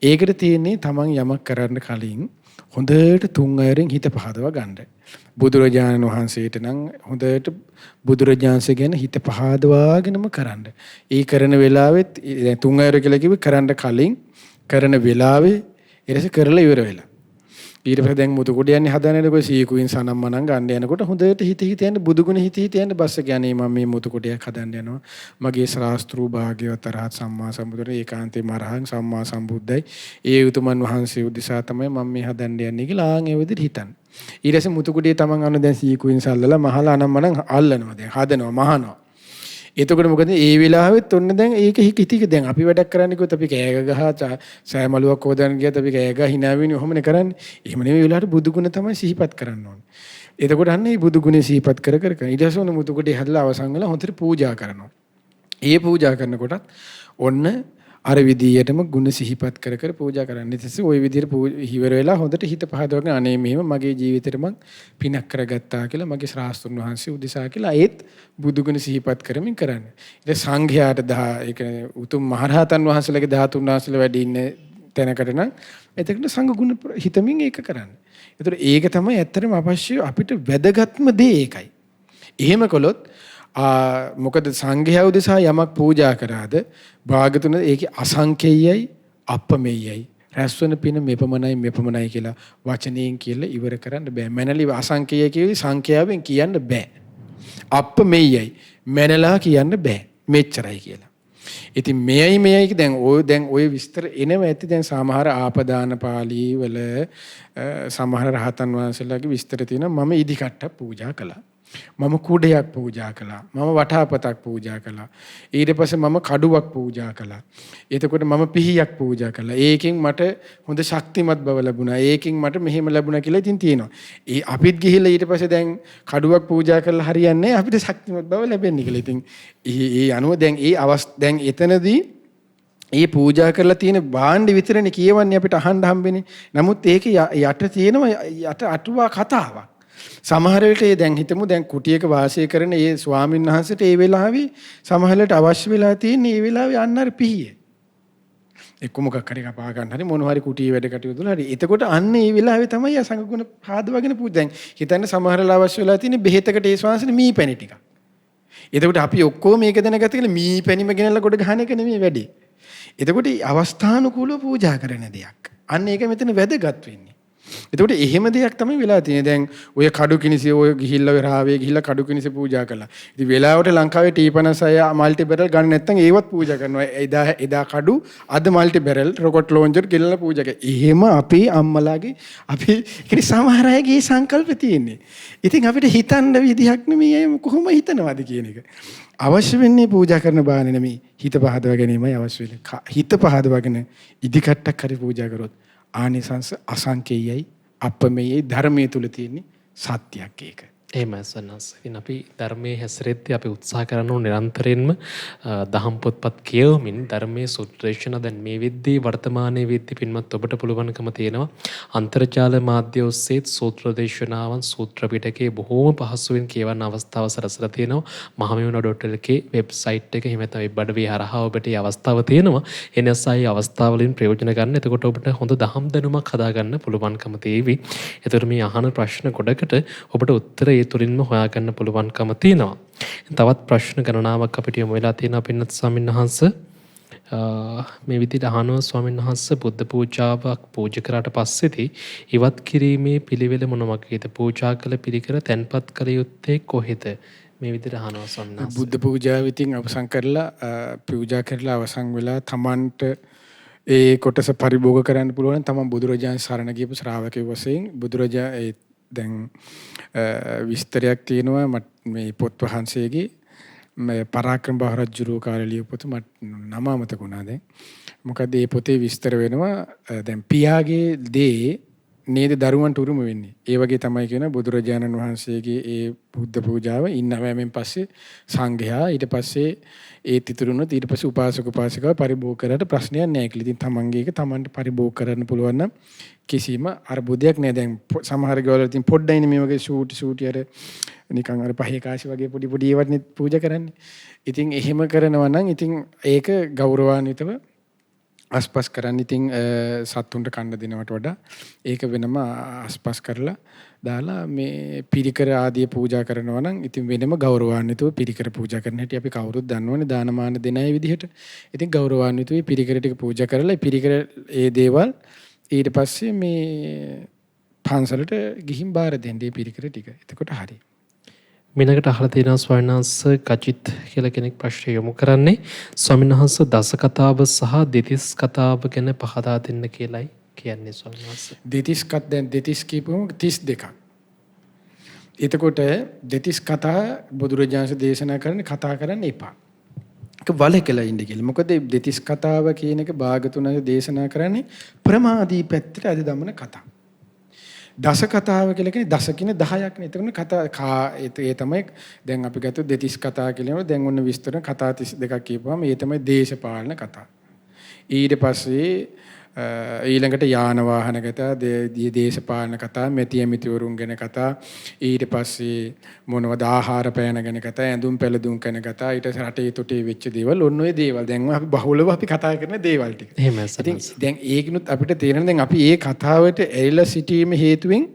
ඒකට තියෙන්නේ තමන් යමක් කරන්න කලින් හොඳට තුන් අයරින් හිත පහදවා ගන්න. බුදුරජාණන් වහන්සේට නම් හොඳට බුදුරජාණන්සේ ගැන හිත පහදවාගෙනම කරන්න. ඒ කරන වෙලාවෙත් තුන් අයර කියලා කිව්වේ කරන්න කලින් කරන වෙලාවේ ඊටසේ කරලා ඉවර වෙලා. ඊට පස්සේ දැන් මුතුකුඩ යන්නේ හදනකොට සීකුයින් සනම්මනම් ගන්න යනකොට හොඳට හිත යන බුදුගුණ හිත යන බස්ස කියන්නේ මම මේ මුතුකුඩයක් හදන්න යනවා මගේ ශාස්ත්‍රූ භාග්‍යවත් අරහත් සම්මා සම්බුදුර ඒකාන්තේ මරහන් සම්මා සම්බුද්දයි ඒ උතුමන් වහන්සේ උදෙසා තමයි මම මේ හදන්න යන්නේ කියලා ආන් ඒ විදිහට හිතන්න. ඊට පස්සේ මුතුකුඩේ තමන් අන්න දැන් සීකුයින් සල්ලලා මහලා අනම්මනම් අල්ලනවා දැන් හදනවා මහනවා. එතකොට මොකද ඒ වෙලාවෙත් ඔන්න දැන් ඒක හිතික දැන් අපි වැඩක් කරන්නේ කිව්වොත් අපි කෑග ගහ සෑමලුවක් හොදන්න ගියත් අපි කෑග hina වෙන්නේ ඔහොමනේ කරන්නේ. එහෙම නෙමෙයි වෙලාවට බුදු ගුණ තමයි සිහිපත් කරන්න ඕනේ. එතකොට අන්න මේ බුදු ගුණේ සිහිපත් කර ඊට පස්සේ ඔන්න මුතුකොටේ හදලා අවසන් වෙලා හොඳට පූජා කරනවා. ඒ පූජා කරනකොටත් ඔන්න අර විදියටම ගුණ සිහිපත් කර පූජා කරන්න. ඊට පස්සේ ওই විදියට හිවර වෙලා හොඳට හිත පහදවගෙන අනේ මෙහෙම මගේ ජීවිතේට මං පිනක් කරගත්තා කියලා මගේ ශ්‍රාස්තුන් වහන්සේ උදෙසා කියලා ඒත් බුදු ගුණ සිහිපත් කරමින් කරන්න. ඊට සංඝයාට ඒ කියන්නේ උතුම් මහරහතන් වහන්සේලාගේ ධාතුන් වහන්සේලා වැඩි ඉන්න තැනකට නම් එතකොට සංඝ ගුණ හිතමින් ඒක කරන්න. ඒතර ඒක තමයි ඇත්තටම අවශ්‍ය අපිට වැදගත්ම දේ ඒකයි. එහෙම කළොත් මොකද සංඝයා උදෙසා යමක් පූජා කරාද භාගතුන ඒකේ අසංකේයයි අපමෙයයි රැස්වන පින මෙපමණයි කියලා වචනයෙන් කියලා ඉවර කරන්න බෑ. මැනලි අසංකේය කියවි සංඛ්‍යාවෙන් කියන්න බෑ. අප්ප මෙයයි මැනලා කියන්න බෑ. මෙච්චරයි කියලා. ඉතින් මෙයයි දැන් ඔය විස්තර එනවා ඇති දැන් සමහර ආපදාන පාළි වල සමහර රහතන් වහන්සේලාගේ විස්තර තියෙනවා මම ඉදිකට්ටක් පූජා කළා. මම කුඩයක් පූජා කළා. මම වටාපතක් පූජා කළා. ඊට පස්සේ මම කඩුවක් පූජා කළා. එතකොට මම පිහියක් පූජා කළා. ඒකෙන් මට හොඳ ශක්තිමත් බව ලැබුණා. ඒකෙන් මට මෙහෙම ලැබුණා කියලා ඉතින් තියෙනවා. ඒ අපිත් ගිහිල්ලා ඊට පස්සේ දැන් කඩුවක් පූජා කරලා හරියන්නේ අපිට ශක්තිමත් බව ලැබෙන්නේ කියලා. ඉතින් ඒ අනුව දැන් එතනදී ඒ පූජා කරලා තියෙන භාණ්ඩ විතරනේ කියවන්නේ අපිට අහන්න හම්බෙන්නේ. නමුත් ඒක යට තියෙනවා යට අටුවා කතාවක්. සමහර වෙලට දැන් හිතමු දැන් කුටියක වාසය කරන ඒ ස්වාමීන් වහන්සේට ඒ වෙලාවේ සමහරවිට අවශ්‍ය වෙලා තියෙන ඒ වෙලාවේ අන්න අර පිහිය. එක්ක මොකක් හරි කපා ගන්න හරි මොන හරි කුටියේ වැඩ කටයුතු වල හරි. එතකොට අන්න ඒ වෙලාවේ තමයි ආ සංගුණ පාදවගෙන පූජා. දැන් හිතන්න සමහරලා අවශ්‍ය වෙලා තියෙන බෙහෙතකට ඒ ස්වාමීන් මී පැණි ටිකක්. එතකොට අපි ඔක්කොම මේක දැනගත්ත කියලා මී පැණිම ගෙනල්ලා කොට ගහන එක නෙමෙයි වැඩේ. එතකොට අවස්ථානුකූලව පූජා කරන දෙයක්. අන්න ඒක මෙතන වැදගත් වෙන්නේ. එතකොට එහෙම දෙයක් තමයි වෙලා තියෙන්නේ. දැන් ඔය කඩු කිනිසි ඔය ගිහිල්ලා රාවේ ගිහිල්ලා කඩු කිනිසි පූජා කළා. ඉතින් වෙලාවට ලංකාවේ T56 මල්ටි බැරල් ගන්න නැත්නම් ඒවත් පූජා කරනවා. එදා කඩු අද මල්ටි බැරල් රොකට් ලොන්චර් ගෙනල්ලා පූජා කරා. එහෙම අපේ අම්මලාගේ අපි ඉතින් සමහර අයගේ සංකල්ප තියෙන්නේ. ඉතින් අපිට හිතන්න විදිහක් නෙමෙයි කොහොම හිතනවද කියන එක. අවශ්‍ය වෙන්නේ පූජා කරන බාන නෙමෙයි. හිත පහදව ගැනීමයි අවශ්‍ය වෙන්නේ. හිත පහදවගෙන ඉදිකට්ටක් හරි පූජා කරොත් ආනිසංස අසංකේයයි අපමෙයයි ධර්මයේ තුල තියෙන සත්‍යයක් ඒක. එහෙමයි සන්නස්. ඉතින් අපි ධර්මයේ හැසිරෙද්දී අපි උත්සාහ කරන නිරන්තරයෙන්ම දහම් පොත්පත් කියවමින් ධර්මයේ සූත්‍රේෂණ දැන් මේ විද්දී වර්තමානයේ විද්දී පින්වත් ඔබට පුළුවන්කම තියෙනවා අන්තර්ජාල මාධ්‍ය ඔස්සේ සූත්‍ර දේශනාවන් සූත්‍ර පිටකේ බොහෝම පහසුවෙන් කියවන්න අවස්ථාව සලසලා තියෙනවා. mahamevuna.lk වෙබ්සයිට් එක එහෙම නැත්නම් වෙබ් අඩවිය හරහා ඔබට මේ අවස්ථාව තියෙනවා. එනසයි අවස්ථාව වලින් ප්‍රයෝජන ගන්න. එතකොට ඔබට හොඳ දහම් දැනුමක් හදාගන්න පුළුවන්කම තියෙවි. එතකොට මේ අහන ප්‍රශ්න ගොඩකට ඔබට උත්තර ඒ තුලින්ම හොයාගන්න පුළුවන්කම තියෙනවා. තවත් ප්‍රශ්න ගණනාවක් අපිට යොමු වෙලා තියෙනවා පින්නත් ස්වාමීන් වහන්සේ. මේ විදිහට අහනවා ස්වාමීන් වහන්සේ බුද්ධ පූජාවක් පූජා කරාට පස්සේදී ඉවත් කිරීමේ පිළිවෙල මොන වගේද? පූජා කළ පිළිකර තැන්පත් කළ යුත්තේ කොහෙද? මේ විදිහට අහනවා ස්වාමීන් වහන්සේ. බුද්ධ පූජාව ඉතින් අවසන් කරලා පූජා කරලා අවසන් වෙලා තමන්ට ඒ කොටස පරිභෝග කරන්න පුළුවන් තමන් බුදුරජාණන් සරණ ගියපු ශ්‍රාවකයෙකු වශයෙන් බුදුරජාණන් දැන් විස්තරයක් තියෙනවා මේ පොත් වහන්සේගේ මේ පරාක්‍රම බහරජුරෝ කාලේ ලියපු පොත මට නම අමතක වුණා දැන්. මොකද මේ පොතේ විස්තර වෙනවා දැන් පියාගේ දේ නේද දරුවන්ට උරුම වෙන්නේ. ඒ වගේ තමයි කියන බුදුරජාණන් වහන්සේගේ ඒ බුද්ධ පූජාව ඉන්නවැමෙන් පස්සේ සංඝයා ඊට පස්සේ ඒ තිතුරුනොත් ඊට පස්සේ උපාසක උපාසිකාව පරිභෝග කරලා ප්‍රශ්නයක් නැහැ කියලා. ඉතින් තමන්ගේ එක තමන්ට පරිභෝග කරන්න පුළුවන් නම් කිසිම අර්බුදයක් නැහැ. දැන් සමහර ගෙවල් වල තියෙන පොඩ්ඩයිනේ මේ වගේ ෂූටි අර නිකන් අර පහේ කාශි වගේ පොඩි ඒවත්නේ පූජා කරන්නේ. ඉතින් එහෙම කරනවා නම් ඉතින් ඒක ගෞරවාන්විතව අස්පස් කරන්න. ඉතින් සත්තුන්ට කන්න දෙනවට වඩා ඒක වෙනම අස්පස් කරලා දාලා මේ පිරිකර ආදී පූජා කරනවා නම් ඉතින් වෙනම ගෞරවාන්විතව පිරිකර පූජා කරන හැටි අපි කවුරුත් දන්නවනේ දානමාන දෙන අය විදිහට. ඉතින් ගෞරවාන්විතව පිරිකර ටික පූජා කරලා පිරිකර ඒ දේවල් ඊට පස්සේ මේ පන්සලට ගිහින් බාර දෙන්නේ පිරිකර ටික. එතකොට හරි. මිනකට අහලා තියෙනවා ස්වාමීන් වහන්සේ කචිත් කියලා කෙනෙක් ප්‍රශ්න යොමු කරන්නේ ස්වාමීන් වහන්සේ දස කතාව සහ දෙතිස් කතාව ගැන පහදා දෙන්න කියලායි කියන්නේ ස්වාමීන් වහන්සේ. දෙතිස් කියපුවම 32ක්. එතකොට දෙතිස් කතා බුදුරජාණන් දේශනා කරන්නේ කතා කරන්න එපා. ඒක වලකලා ඉන්න කියලා. මොකද දෙතිස් කතාව කියන එක භාගතුන දේශනා කරන්නේ ප්‍රමාදී පැත්තට අද දමන කතා. දස කතාව කියලා කියන්නේ දස කියන 10ක් නේ. එතකොට කතා ඒ තමයි දැන් අපි ගත්තොත් දෙතිස් කතා කියලා දැන් ඔන්න විස්තර කතා 32ක් කියපුවාම ඒ තමයි දේශපාලන කතා. ඊට පස්සේ ඊළඟට යාන වාහන කතා, දේශපාලන කතා, මෙතිය මිතිවරුන් ගැන කතා, ඊට පස්සේ මොනවද ආහාර පෑන ගැන කතා, ඇඳුම් පැළඳුම් ගැන කතා, ඊට රටේ තොටේ වෙච්ච දේවල් ඔන්න ඔය දේවල්. දැන් අපි බහුලව අපි කතා කරන දේවල් ටික. එහෙමයි. ඉතින් දැන් ඒකිනුත් අපිට තේරෙන දැන් අපි මේ කතාවට ඇරිලා සිටීම හේතුවෙන්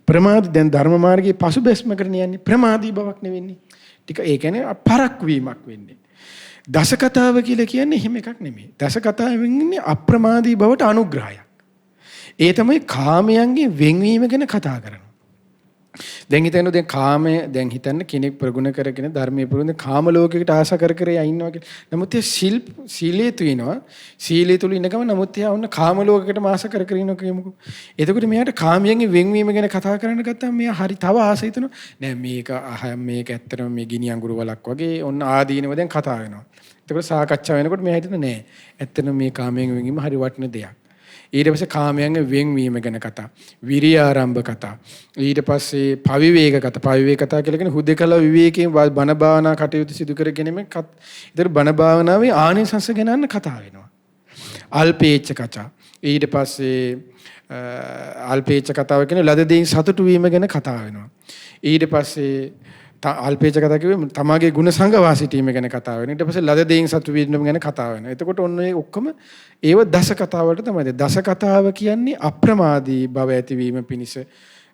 ප්‍රමාද දැන් ධර්ම මාර්ගයේ පසුබැස්මකට යන්නේ ප්‍රමාදී බවක් නෙවෙන්නේ. ටික ඒ කියන්නේ පරක් වීමක් වෙන්නේ. දස කතාව කියලා කියන්නේ එහෙම එකක් නෙමෙයි. දස කතාවෙන් ඉන්නේ අප්‍රමාදී බවට අනුග්‍රහයක්. ඒ තමයි කාමයන්ගේ වෙන්වීම ගැන කතා කරනවා. දැන් හිතන්න දැන් කාමය දැන් හිතන්න කෙනෙක් ප්‍රගුණ කරගෙන ධර්මයේ පුරුදු කාම ලෝකයකට ආස කර කර ඉන්නවා කියලා. නමුත් ඒ සීලයේ තුිනවා. සීලයේ තුල ඉන්නකම නමුත් එයා වුණ කාම ලෝකයකට ආස කර කර ඉන්නවා කියමුකෝ. එතකොට මෙයාට කාමයන්ගේ වෙන්වීම ගැන කතා කරන්න ගත්තාම මෙයා හරි තව ආස හිතනවා. නෑ මේක ඇත්තටම මේ ගිනි අඟුරු වලක් වගේ ඔන්න ආදීනව දැන් කතා වෙනවා. එතකොට සාකච්ඡා වෙනකොට මෙයා හිතන නෑ ඇත්තටම මේ කාමයෙන් වෙන්වීම හරි වටින දෙයක්. ඊට පස්සේ කාමයන්ගේ වෙන්වීම ගැන කතා, විරිය ආරම්භ කතා, ඊට පස්සේ පවිවේක කතා. පවිවේක කතා කියලා කියන්නේ හුදේකලා විවේකයෙන් බණ භාවනා කටයුතු සිදු කර ගැනීම. ඊතර බණ භාවනාවේ ආනිසංස ගැන කතා වෙනවා. අල්පේච්ඡ කතා. ඊට පස්සේ අල්පේච්ඡ කතාව කියන්නේ ලද දෙයින් සතුටු වීම ගැන කතා වෙනවා. ඊට පස්සේ අල්පේච්ඡ කතා කිව්වේ තමාගේ ගුණ සංගවා සිටීම ගැන කතා වෙනවා. ඊට පස්සේ ලද දෙයින් සතුටු වීම ගැන කතා වෙනවා. එතකොට ඔන්න ඔය ඔක්කොම ඒව දස කතාවලට තමයි. දස කතාව කියන්නේ අප්‍රමාදී බව ඇතිවීම පිණිස,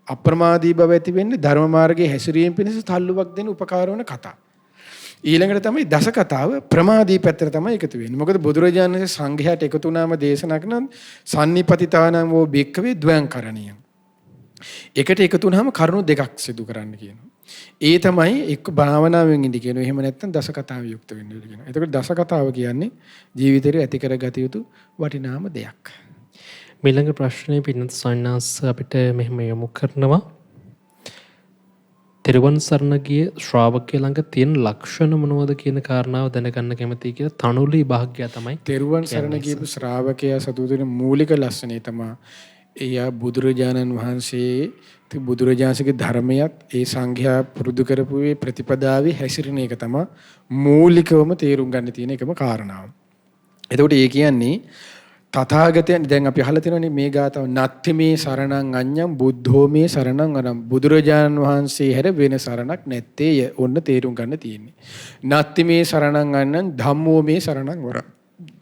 අප්‍රමාදී බව ඇති වෙන්නේ ධර්ම මාර්ගයේ හැසිරීම පිණිස තල්ලුවක් දෙන උපකාර වන කතා. ඊළඟට තමයි දස කතාව ප්‍රමාදී පැත්තට තමයි එකතු වෙන්නේ. මොකද බුදුරජාණන් වහන්සේ සංඝයාට එකතු වුණාම දේශනා කරන සම්නිපතිතානං වූ භික්ඛවේ ද්වයං කරණීයං. එකට එකතු වුණාම කරුණු දෙකක් සිදු කරන්න කියනවා. ඒ තමයි එක්ක භාවනාවෙන් ඉඳි කියනවා. එහෙම නැත්නම් දස කතාව යුක්ත වෙන්න කියනවා. එතකොට දස කතාව කියන්නේ ජීවිතේට ඇති කරගත යුතු වටිනාම දෙයක්. ඊළඟ ප්‍රශ්නේ පින්නත් සන්නාස් අපිට මෙහෙම යොමු කරනවා. තෙරුවන් සරණ ගිය ශ්‍රාවකයා ළඟ තියෙන ලක්ෂණ මොනවද කියන කාරණාව දැනගන්න කැමතියි කියලා තනුලි භාග්‍යය තමයි. තෙරුවන් සරණ ගියපු ශ්‍රාවකයා සතු වෙන මූලික ලක්ෂණය තමයි එයා බුදුරජාණන් වහන්සේගේ ධර්මයක් ඒ සංඝයා පුරුදු කරපු ප්‍රතිපදාවේ හැසිරෙන එක තමයි මූලිකවම තේරුම් ගන්න තියෙන එකම කාරණාව. එතකොට ඒ කියන්නේ තථාගතයන් දැන් අපි අහලා තියෙනනේ මේ ගාතාව නත්ති මේ සරණං අඤ්ඤං බුද්ධෝ මේ සරණං අරම්. බුදුරජාණන් වහන්සේ හැර වෙන සරණක් නැත්තේය. ඔන්න තේරුම් ගන්න තියෙන්නේ. නත්ති මේ සරණං අඤ්ඤං ධම්මෝ මේ සරණං වරම්.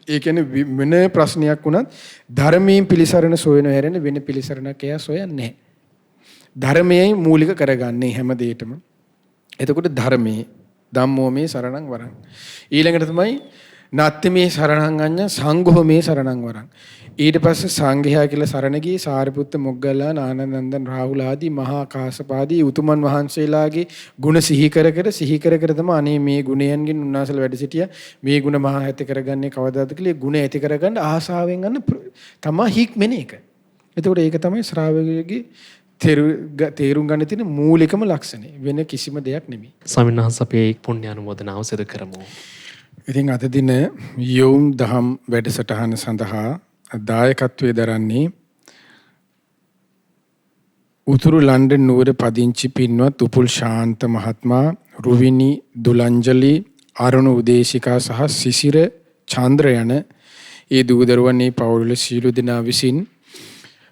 ඒ කියන්නේ වෙන ප්‍රශ්නයක් වුණත් ධර්මයෙන් පිළිසරණ සොයන හැරෙන වෙන පිළිසරණක් එයා සොයන්නේ නැහැ. ධර්මයයි මූලික කරගන්නේ හැම දෙයකම. එතකොට ධර්මයේ ධම්මෝ මේ සරණං වරං. ඊළඟට තමයි නත්ති මේ සරණං අඤ්ඤ සංඝෝ මේ සරණං වරං. ඊට පස්සේ සංඝයා කියලා සරණ ගියේ සාරිපුත්ත මොග්ගල්ලාන ආනන්දයන් රාහුල ආදී මහා කාශ්‍යපාදී උතුමන් වහන්සේලාගේ ගුණ සිහි කර කර තමයි අනේ මේ ගුණයන්ගෙන් උන්වහන්සේලා වැඩ සිටියා. මේ ගුණ මහා ඇති කරගන්නේ කවදාද කියලා ගුණ ඇති කරගන්න ආසාවෙන් ගන්න තමයි හික්මන එක. එතකොට ඒක තමයි ශ්‍රාවකයෙකුගේ තේරුම් ගන්න තියෙන මූලිකම ලක්ෂණය. වෙන කිසිම දෙයක් නෙමෙයි. ස්වාමීන් වහන්සේ අපි පුණ්‍ය අනුමෝදනාව සිදු කරමු. ඉතින් අද දින යොම් දහම් වැඩසටහන සඳහා දායකත්වයේ දරන්නේ උතුරු ලන්ඩන් නුවර පදිංචි පින්වත් උපුල් ශාන්ත මහත්මයා, රුවිනි දුලංජලි, අරුණ උදේශිකා සහ සිසිර චන්ද්‍ර යන ඒ දූ දරුවන් මේ පවුල සීළු දෙනා විසින්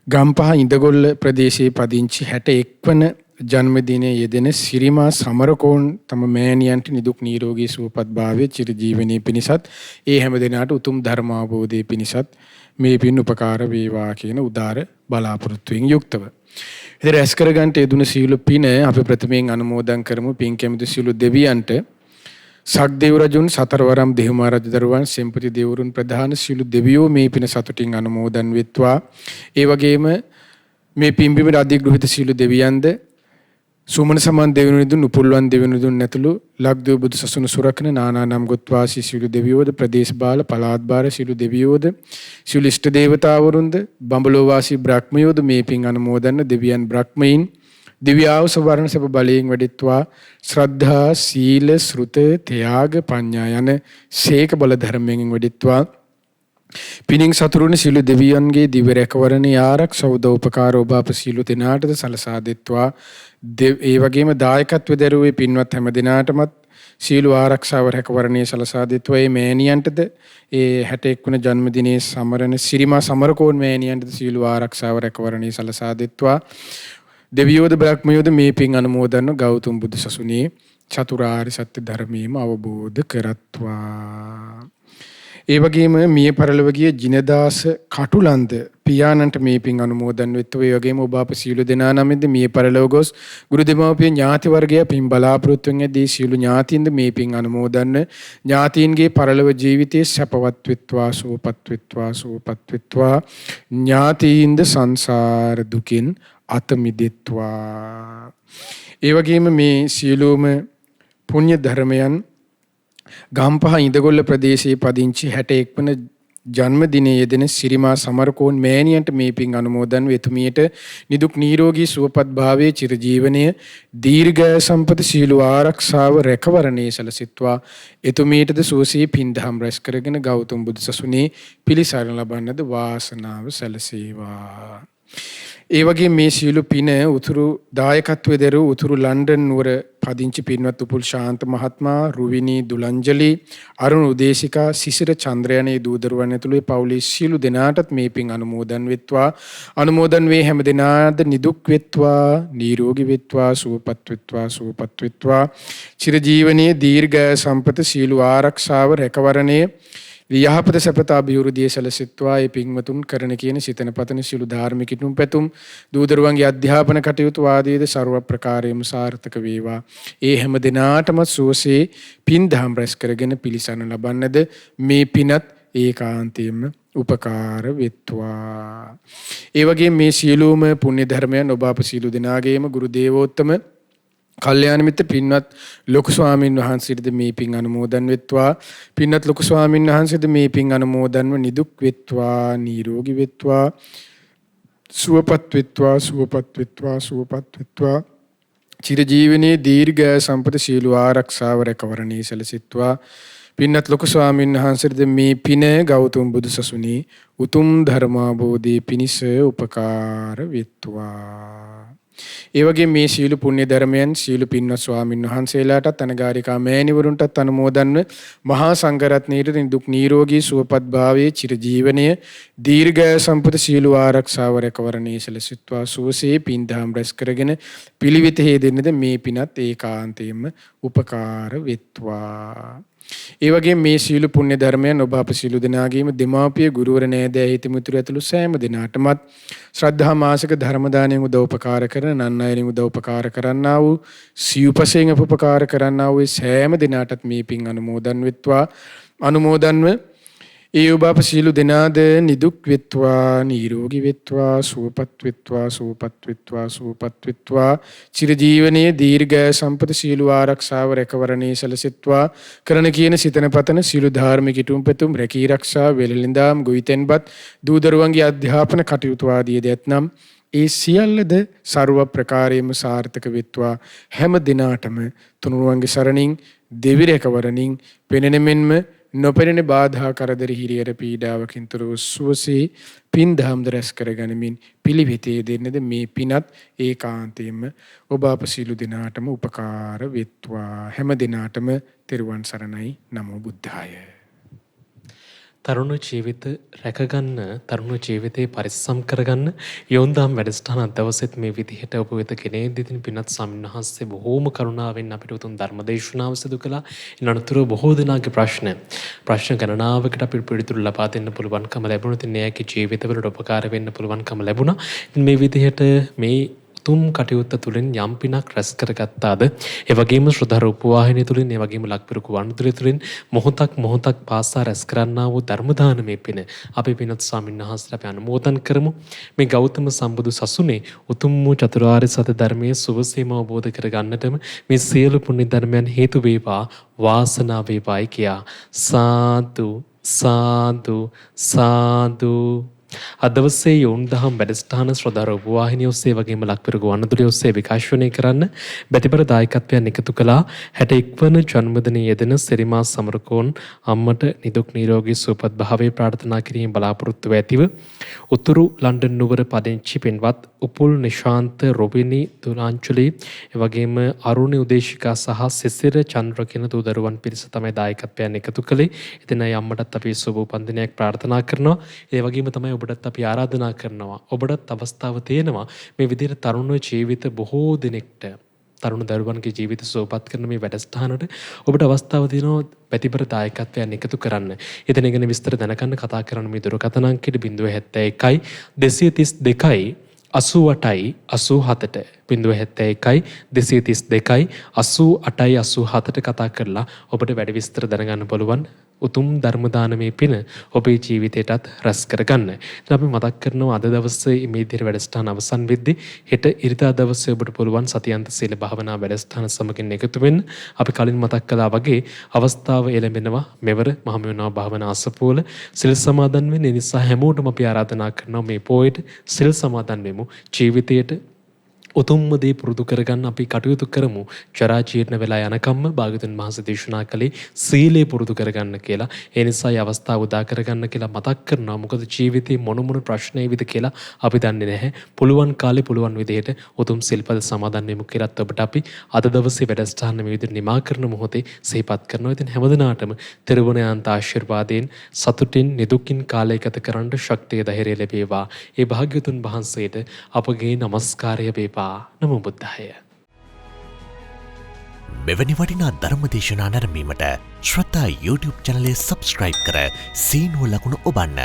ගම්පහ ඉඳගොල්ල ප්‍රදේශයේ පදිංචි 61 වන ජන්මදිනයේ යෙදෙන සිරිමා සමරකෝන් තම මෑණියන්ට නිදුක් නිරෝගී සුවපත් භාවයේ චිරජීවනයේ පිණිසත් ඒ හැම දිනාට උතුම් ධර්ම අවබෝධයේ පිණිසත් මේ පින් උපකාර වේවා කියන උදාර බලාපොරොත්තුවෙන් යුක්තව. ඉතින් රැස් කරගන්න යෙදුන සීල පින අපි ප්‍රථමයෙන් අනුමෝදන් කරමු. පින් කැමති සීල දෙවියන්ට සක්දේව රජුන් සතරවරම් දෙහිමා රජ දරුවන් සෙම්පති දෙවරුන් ප්‍රධාන සීල දෙවියෝ මේ පින සතුටින් අනුමෝදන් වෙත්වා. ඒ වගේම මේ පින්බිමට අධිග්‍රහිත සීල දෙවියන්ද සුමන සමාන් දෙවියනුදුන් උපුල්වන් දෙවියනුදුන් නැතුළු ලක්දිව බුදු සසුන සුරකන නානා නම් ගොත් වාසී සීළු දෙවියෝද ප්‍රදේශ බාල පළාත් බාර සීළු දෙවියෝද සීළු ඉෂ්ට දේවතාවරුන්ද බඹලෝ වාසී බ්‍රහ්මයෝද මේ පින් අනුමෝදන්න දෙවියන් බ්‍රහ්මයින් දිව්‍යාව සවරණ සබ බලයෙන් වැඩිත්වා ශ්‍රද්ධා සීල ශ්‍රුත ත්‍යාග පඤ්ඤා යන සීක බල ධර්මයෙන් වැඩිත්වා පිනින් සතුරුණ සීළු දෙවියන්ගේ දිව්‍ය රැකවරණේ ආරක්ෂා උදව්පකාර ඔබ අප සීළු දෙනාටද සලසා දෙත්වා. ඒ වගේම දායකත්ව දරුවේ පින්වත් හැම දිනාටමත් සීළු ආරක්ෂාව රැකවරණේ සලසා දෙත්වා. මේ මෑණියන්ටද ඒ 61 වන ජන්මදිනයේ සමරන සිරිමා සමරකෝන් මෑණියන්ටද සීළු ආරක්ෂාව රැකවරණේ සලසා දෙත්වා. දෙවියෝද බ්‍රහ්මයෝද මේ පින් අනුමෝදන්ව ගෞතම බුදු සසුනේ චතුරාර්ය සත්‍ය ධර්මයේම අවබෝධ කරත්වා. ඒ වගේම මිය පරලොව ගිය ජිනදාස කටුලන්ද පියාණන්ට මේ පින් අනුමෝදන් වෙත්වා. ඒ වගේම ඔබ අප සියලු දෙනා නමින්ද මිය පරලොව ගොස් ගුරු දෙමව්පිය ඥාති වර්ගය පින් බලාපොරොත්තු වෙන දී සියලු ඥාතීන්ද මේ පින් අනුමෝදන් ඥාතීන්ගේ පරලොව ජීවිතයේ සැපවත් වෙත්වා, සුවපත් වෙත්වා, සුවපත් වෙත්වා. ඥාතීන්ද සංසාර දුකින් අත මිදෙත්වා. ඒ වගේම මේ සියලුම පුණ්‍ය ධර්මයන් ගම්පහ ඉඳගොල්ල ප්‍රදේශයේ පදිංචි 61 වන ජන්මදිනයේ යෙදෙන සිරිමා සමරකෝන් මෑණියන්ට මේ පින් අනුමෝදන් වේ. එතුමියට නිදුක් නිරෝගී සුවපත් භාවයේ චිරජීවනයේ දීර්ඝායු සම්පත සීල ආරක්ෂාව රැකවරණේ සැලසෙත්වා. එතුමියටද සුවසේ පින් දහම් රැස් කරගෙන ගෞතම බුදු සසුනේ පිළිසරණ ලබන්නද වාසනාව සැලසේවා. ඒ වගේ මේ සියලු පින උතුරු දායකත්වයේ දරු උතුරු ලන්ඩන් නුවර පදිංචි පින්වත් උපුල් ශාන්ත මහත්මයා, රුවිනී දුලංජලි, අරුණ උදේශිකා, සිසිර චන්ද්‍රයනේ දූදරුවන් ඇතුළු පවුලේ සියලු දෙනාටත් මේ පින් අනුමෝදන් වෙත්වා. අනුමෝදන් වේ හැම දෙනාද නිදුක් වෙත්වා, නිරෝගී වෙත්වා, සුවපත් වෙත්වා, සුවපත් වෙත්වා. චිරජීවනයේ දීර්ඝායු සම්පත සීල ආරක්ෂාව රැකවරණය යහපත සැපත අභිවෘද්ධිය සැලසෙත්වා. ඒ පින්වතුන් කරන කියන සිතන පතන සියලු ධාර්මික කිතුම් පැතුම් දූදරුවන්ගේ අධ්‍යාපන කටයුතු ආදීද ਸਰව ප්‍රකාරයෙන්ම සාර්ථක වේවා. ඒ හැම දිනාටම සුවසේ පින් දහම් රැස් කරගෙන පිළිසරණ ලබන්නද මේ පිනත් ඒකාන්තයෙන්ම උපකාර වෙත්වා. ඒ වගේම මේ සියලුම පුණ්‍ය ධර්මයන් ඔබ අප සියලු දෙනාගේම ගුරු දේවෝත්තම කල්යාණ මිත්‍ර පින්වත් ලොකු ස්වාමීන් වහන්සේට මේ පින් අනුමෝදන් වෙත්වා. පින්වත් ලොකු ස්වාමීන් වහන්සේට මේ පින් අනුමෝදන්ව නිදුක් වෙත්වා, නිරෝගී වෙත්වා, සුවපත් වෙත්වා, සුවපත් වෙත්වා, සුවපත් වෙත්වා. චිරජීවනයේ දීර්ඝායු සම්පත සීල ආරක්ෂාව රැකවරණේ සැලසෙත්වා. පින්වත් ලොකු ස්වාමීන් වහන්සේට මේ පින ගෞතම බුදු සසුනේ උතුම් ධර්මාභෝධයේ පිණිස උපකාර වෙත්වා. ඒ වගේ මේ සීල පුණ්‍ය ධර්මයන් සීල පින්වත් ස්වාමීන් වහන්සේලාටත් අනගාരികා මෑණිවරුන්ටත් අනුමෝදන්ව මහා සංඝරත්නයේ දුක් නිරෝගී සුවපත් භාවයේ චිරජීවනයේ දීර්ඝායු සම්පත සීල ආරක්ෂාව රැකවරණේ සැලසෙත්වා. සුවසේ පින් දහම් රැස් කරගෙන පිළිවෙත හේදෙන්නද මේ පිනත් ඒකාන්තයෙන්ම උපකාර වෙත්වා. ඒ වගේම මේ සීල පුණ්‍ය ධර්මයන් ඔබ අප සියලු දෙනාගේම දෙමාපිය ගුරුවර නෑදෑ හිතමිතුරු ඇතුළු සෑම දෙනාටමත් ශ්‍රද්ධා මාසික ධර්ම දානයෙන් උදව්පකාර කරන නන් අයරින් උදව්පකාර කරන්නා වූ සිව්පසයෙන් උපකාර කරන්නා වූ සෑම දෙනාටත් මේ පින් අනුමෝදන් වෙත්වා. අනුමෝදන්ව ඒ ඔබ අප සියලු දෙනාද නිදුක් වෙත්වා, නිරෝගී වෙත්වා, සුවපත් වෙත්වා, සුවපත් වෙත්වා, සුවපත් වෙත්වා. චිරජීවනයේ දීර්ඝායු සම්පත සීල ආරක්ෂාව රැකවරණේ සැලසෙත්වා. කරන කියන සිතන පතන සීල ධාර්මික කිතුම් පැතුම් රැකී ආරක්ෂා වෙලෙලින්දාම් ගොවිතැන්පත් දූදරුවන්ගේ අධ්‍යාපන කටයුතු ආදී දෙයත්නම් ඒ සියල්ලද ਸਰව ප්‍රකාරයෙන්ම සාර්ථක වෙත්වා. හැම දිනාටම තුනුරුවන්ගේ සරණින් දෙවි රැකවරණින් පෙනෙන මෙන්ම නොපෙනෙන බාධා කරදර හිරියර පීඩාවකින් තොරව සුවසේ පින් දහම් රැස් කරගනිමින් පිළිවෙතේ දෙන්නද මේ පිනත් ඒකාන්තයෙන්ම ඔබ අප සියලු දෙනාටම උපකාර වෙත්වා. හැම දිනාටම තෙරුවන් සරණයි. නමෝ බුද්ධාය. තරුණ ජීවිත රැකගන්න, තරුණ ජීවිතේ පරිස්සම් කරගන්න යොන්දාම් වැඩසටහන දවසෙත් මේ විදිහට ඔබ වෙත ගෙනෙද්දී ඉතින් පින්වත් ස්වාමීන් වහන්සේ බොහෝම කරුණාවෙන් අපිට උතුම් ධර්ම දේශනාව සිදු කළා. ඉන් අනතුරුව බොහෝ දෙනාගේ ප්‍රශ්න ගණනාවකට අපිට පිළිතුරු ලබා දෙන්න පුළුවන්කම ලැබුණා. ඉතින් එයාගේ ජීවිතවලට උපකාර වෙන්න පුළුවන්කම ලැබුණා. ඉතින් මේ විදිහට මේ තුම් කටයුත්ත තුළින් යම් පිනක් රැස් කරගත්තාද, ඒ වගේම ශ්‍රද්ධා රූපවාහිනිය තුළින්, ඒ වගේම ලක්පිරුකු වන්දරය තුළින් මොහොතක් පාසා රැස් කරන්නා වූ ධර්ම දානමේ පින අපි පින්වත් ස්වාමීන් වහන්සේට අපි අනුමෝදන් කරමු. මේ ගෞතම සම්බුදු සසුනේ උතුම් වූ චතුරාර්ය සත්‍ය ධර්මයේ සුවසේම අවබෝධ කරගන්නටම මේ සියලු පුණ්‍ය ධර්මයන් හේතු වේවා, වාසනාව වේවායි කියා සාදු සාදු සාදු. අද දවසේ යොන් දහම් වැඩසටහන ශ්‍රද්ධා රූපවාහිනිය ඔස්සේ වගේම ලක්පිරුකු වන්දරය ඔස්සේ විකාශනය කරන්න බැතිබර දායකත්වයන් එකතු කළා. 61 වන ජන්මදිනයේ යෙදෙන සිරිමා සමරකෝන් අම්මට නිදුක් නිරෝගී සුවපත් භාවයේ ප්‍රාර්ථනා කිරීම බලාපොරොත්තු ඇතිව උතුරු ලන්ඩන් නුවර පදිංචි පින්වත් උපුල් නිශාන්ත, රොබිනි දුලාංජලි, ඒ වගේම අරුණ උදේශිකා සහ සිසිර චන්ද්‍ර කියන දූදරුවන් පිරිස තමයි දායකත්වයන් එකතු කළේ. ඉතින් අය අම්මටත් අපි සුබ උපන්දිනයක් ප්‍රාර්ථනා කරනවා. ඒ වගේම තමයි ඔබටත් අපි ආරාධනා කරනවා. ඔබටත් අවස්ථාව තියෙනවා මේ විදිහට තරුණ ජීවිත බොහෝ දිනෙකට තරුණ දරුවන්ගේ ජීවිත සුවපත් කරන මේ වැඩසටහනට ඔබට අවස්ථාව තියෙනවා පැතිබර දායකත්වයන් එකතු කරන්න. ඉතින් ඒ ගැන විස්තර දැනගන්න කතා කරන්න මේ දුරකථන අංකයට 071 232 88යි 87ට 071 232 88යි 87ට කතා කරලා ඔබට වැඩි විස්තර දැනගන්න පුළුවන්. උතුම් ධර්ම දානමේ පින ඔබේ ජීවිතයටත් රැස් කරගන්න. ඉතින් අපි මතක් කරනවා අද දවසේ මේ විදිහට වැඩසටහන අවසන් වෙද්දී හෙට ඉරිදා දවසේ ඔබට පුළුවන් සතියන්ත සීල භාවනා වැඩසටහන සමගින් එකතු වෙන්න. අපි කලින් මතක් කළා වගේ අවස්ථාව එළඹෙනවා මෙවර මහමෙවුනා භාවනා අසපුවල සිල් සමාදන් වෙන්න. ඒ නිසා හැමෝටම අපි ආරාධනා කරනවා මේ පොයට සිල් සමාදන් වෙමු. ජීවිතයට උතුම්ම දේ පුරුදු කරගන්න අපි කටයුතු කරමු. ජරා ජීර්ණ වෙලා යනකම්ම භාගතුන් වහන්සේ දේශනා කළේ සීලය පුරුදු කරගන්න කියලා. ඒ නිසා මේ අවස්ථාව උදා කරගන්න කියලා මතක් කරනවා. මොකද ජීවිතේ මොන ප්‍රශ්න එවිද කියලා අපි දන්නේ නැහැ. පුළුවන් කාලේ පුළුවන් විදිහට උතුම් සිල්පද සමාදන් වෙමු කියලාත් ඔබට අපි අද දවසේ වැඩසටහන මේ විදිහට නිමා කරන මොහොතේ සිහිපත් කරනවා. ඉතින් හැමදිනාටම ත්‍රිගුණාන්ත ආශිර්වාදයෙන් සතුටින් නිදුකින් කාලය ගත කරන්න ශක්තිය ධෛර්යය ලැබේවා. ඒ භාග්‍යතුන් වහන්සේට අපගේ নমස්කාරය වේවා. නමෝ බුද්ධාය. මෙවැනි වටිනා ධර්මදේශනා නැරඹීමට ශ්‍රද්ධා YouTube චැනලය සබ්ස්ක්‍රයිබ් කර සීනුව ලකුණ ඔබන්න.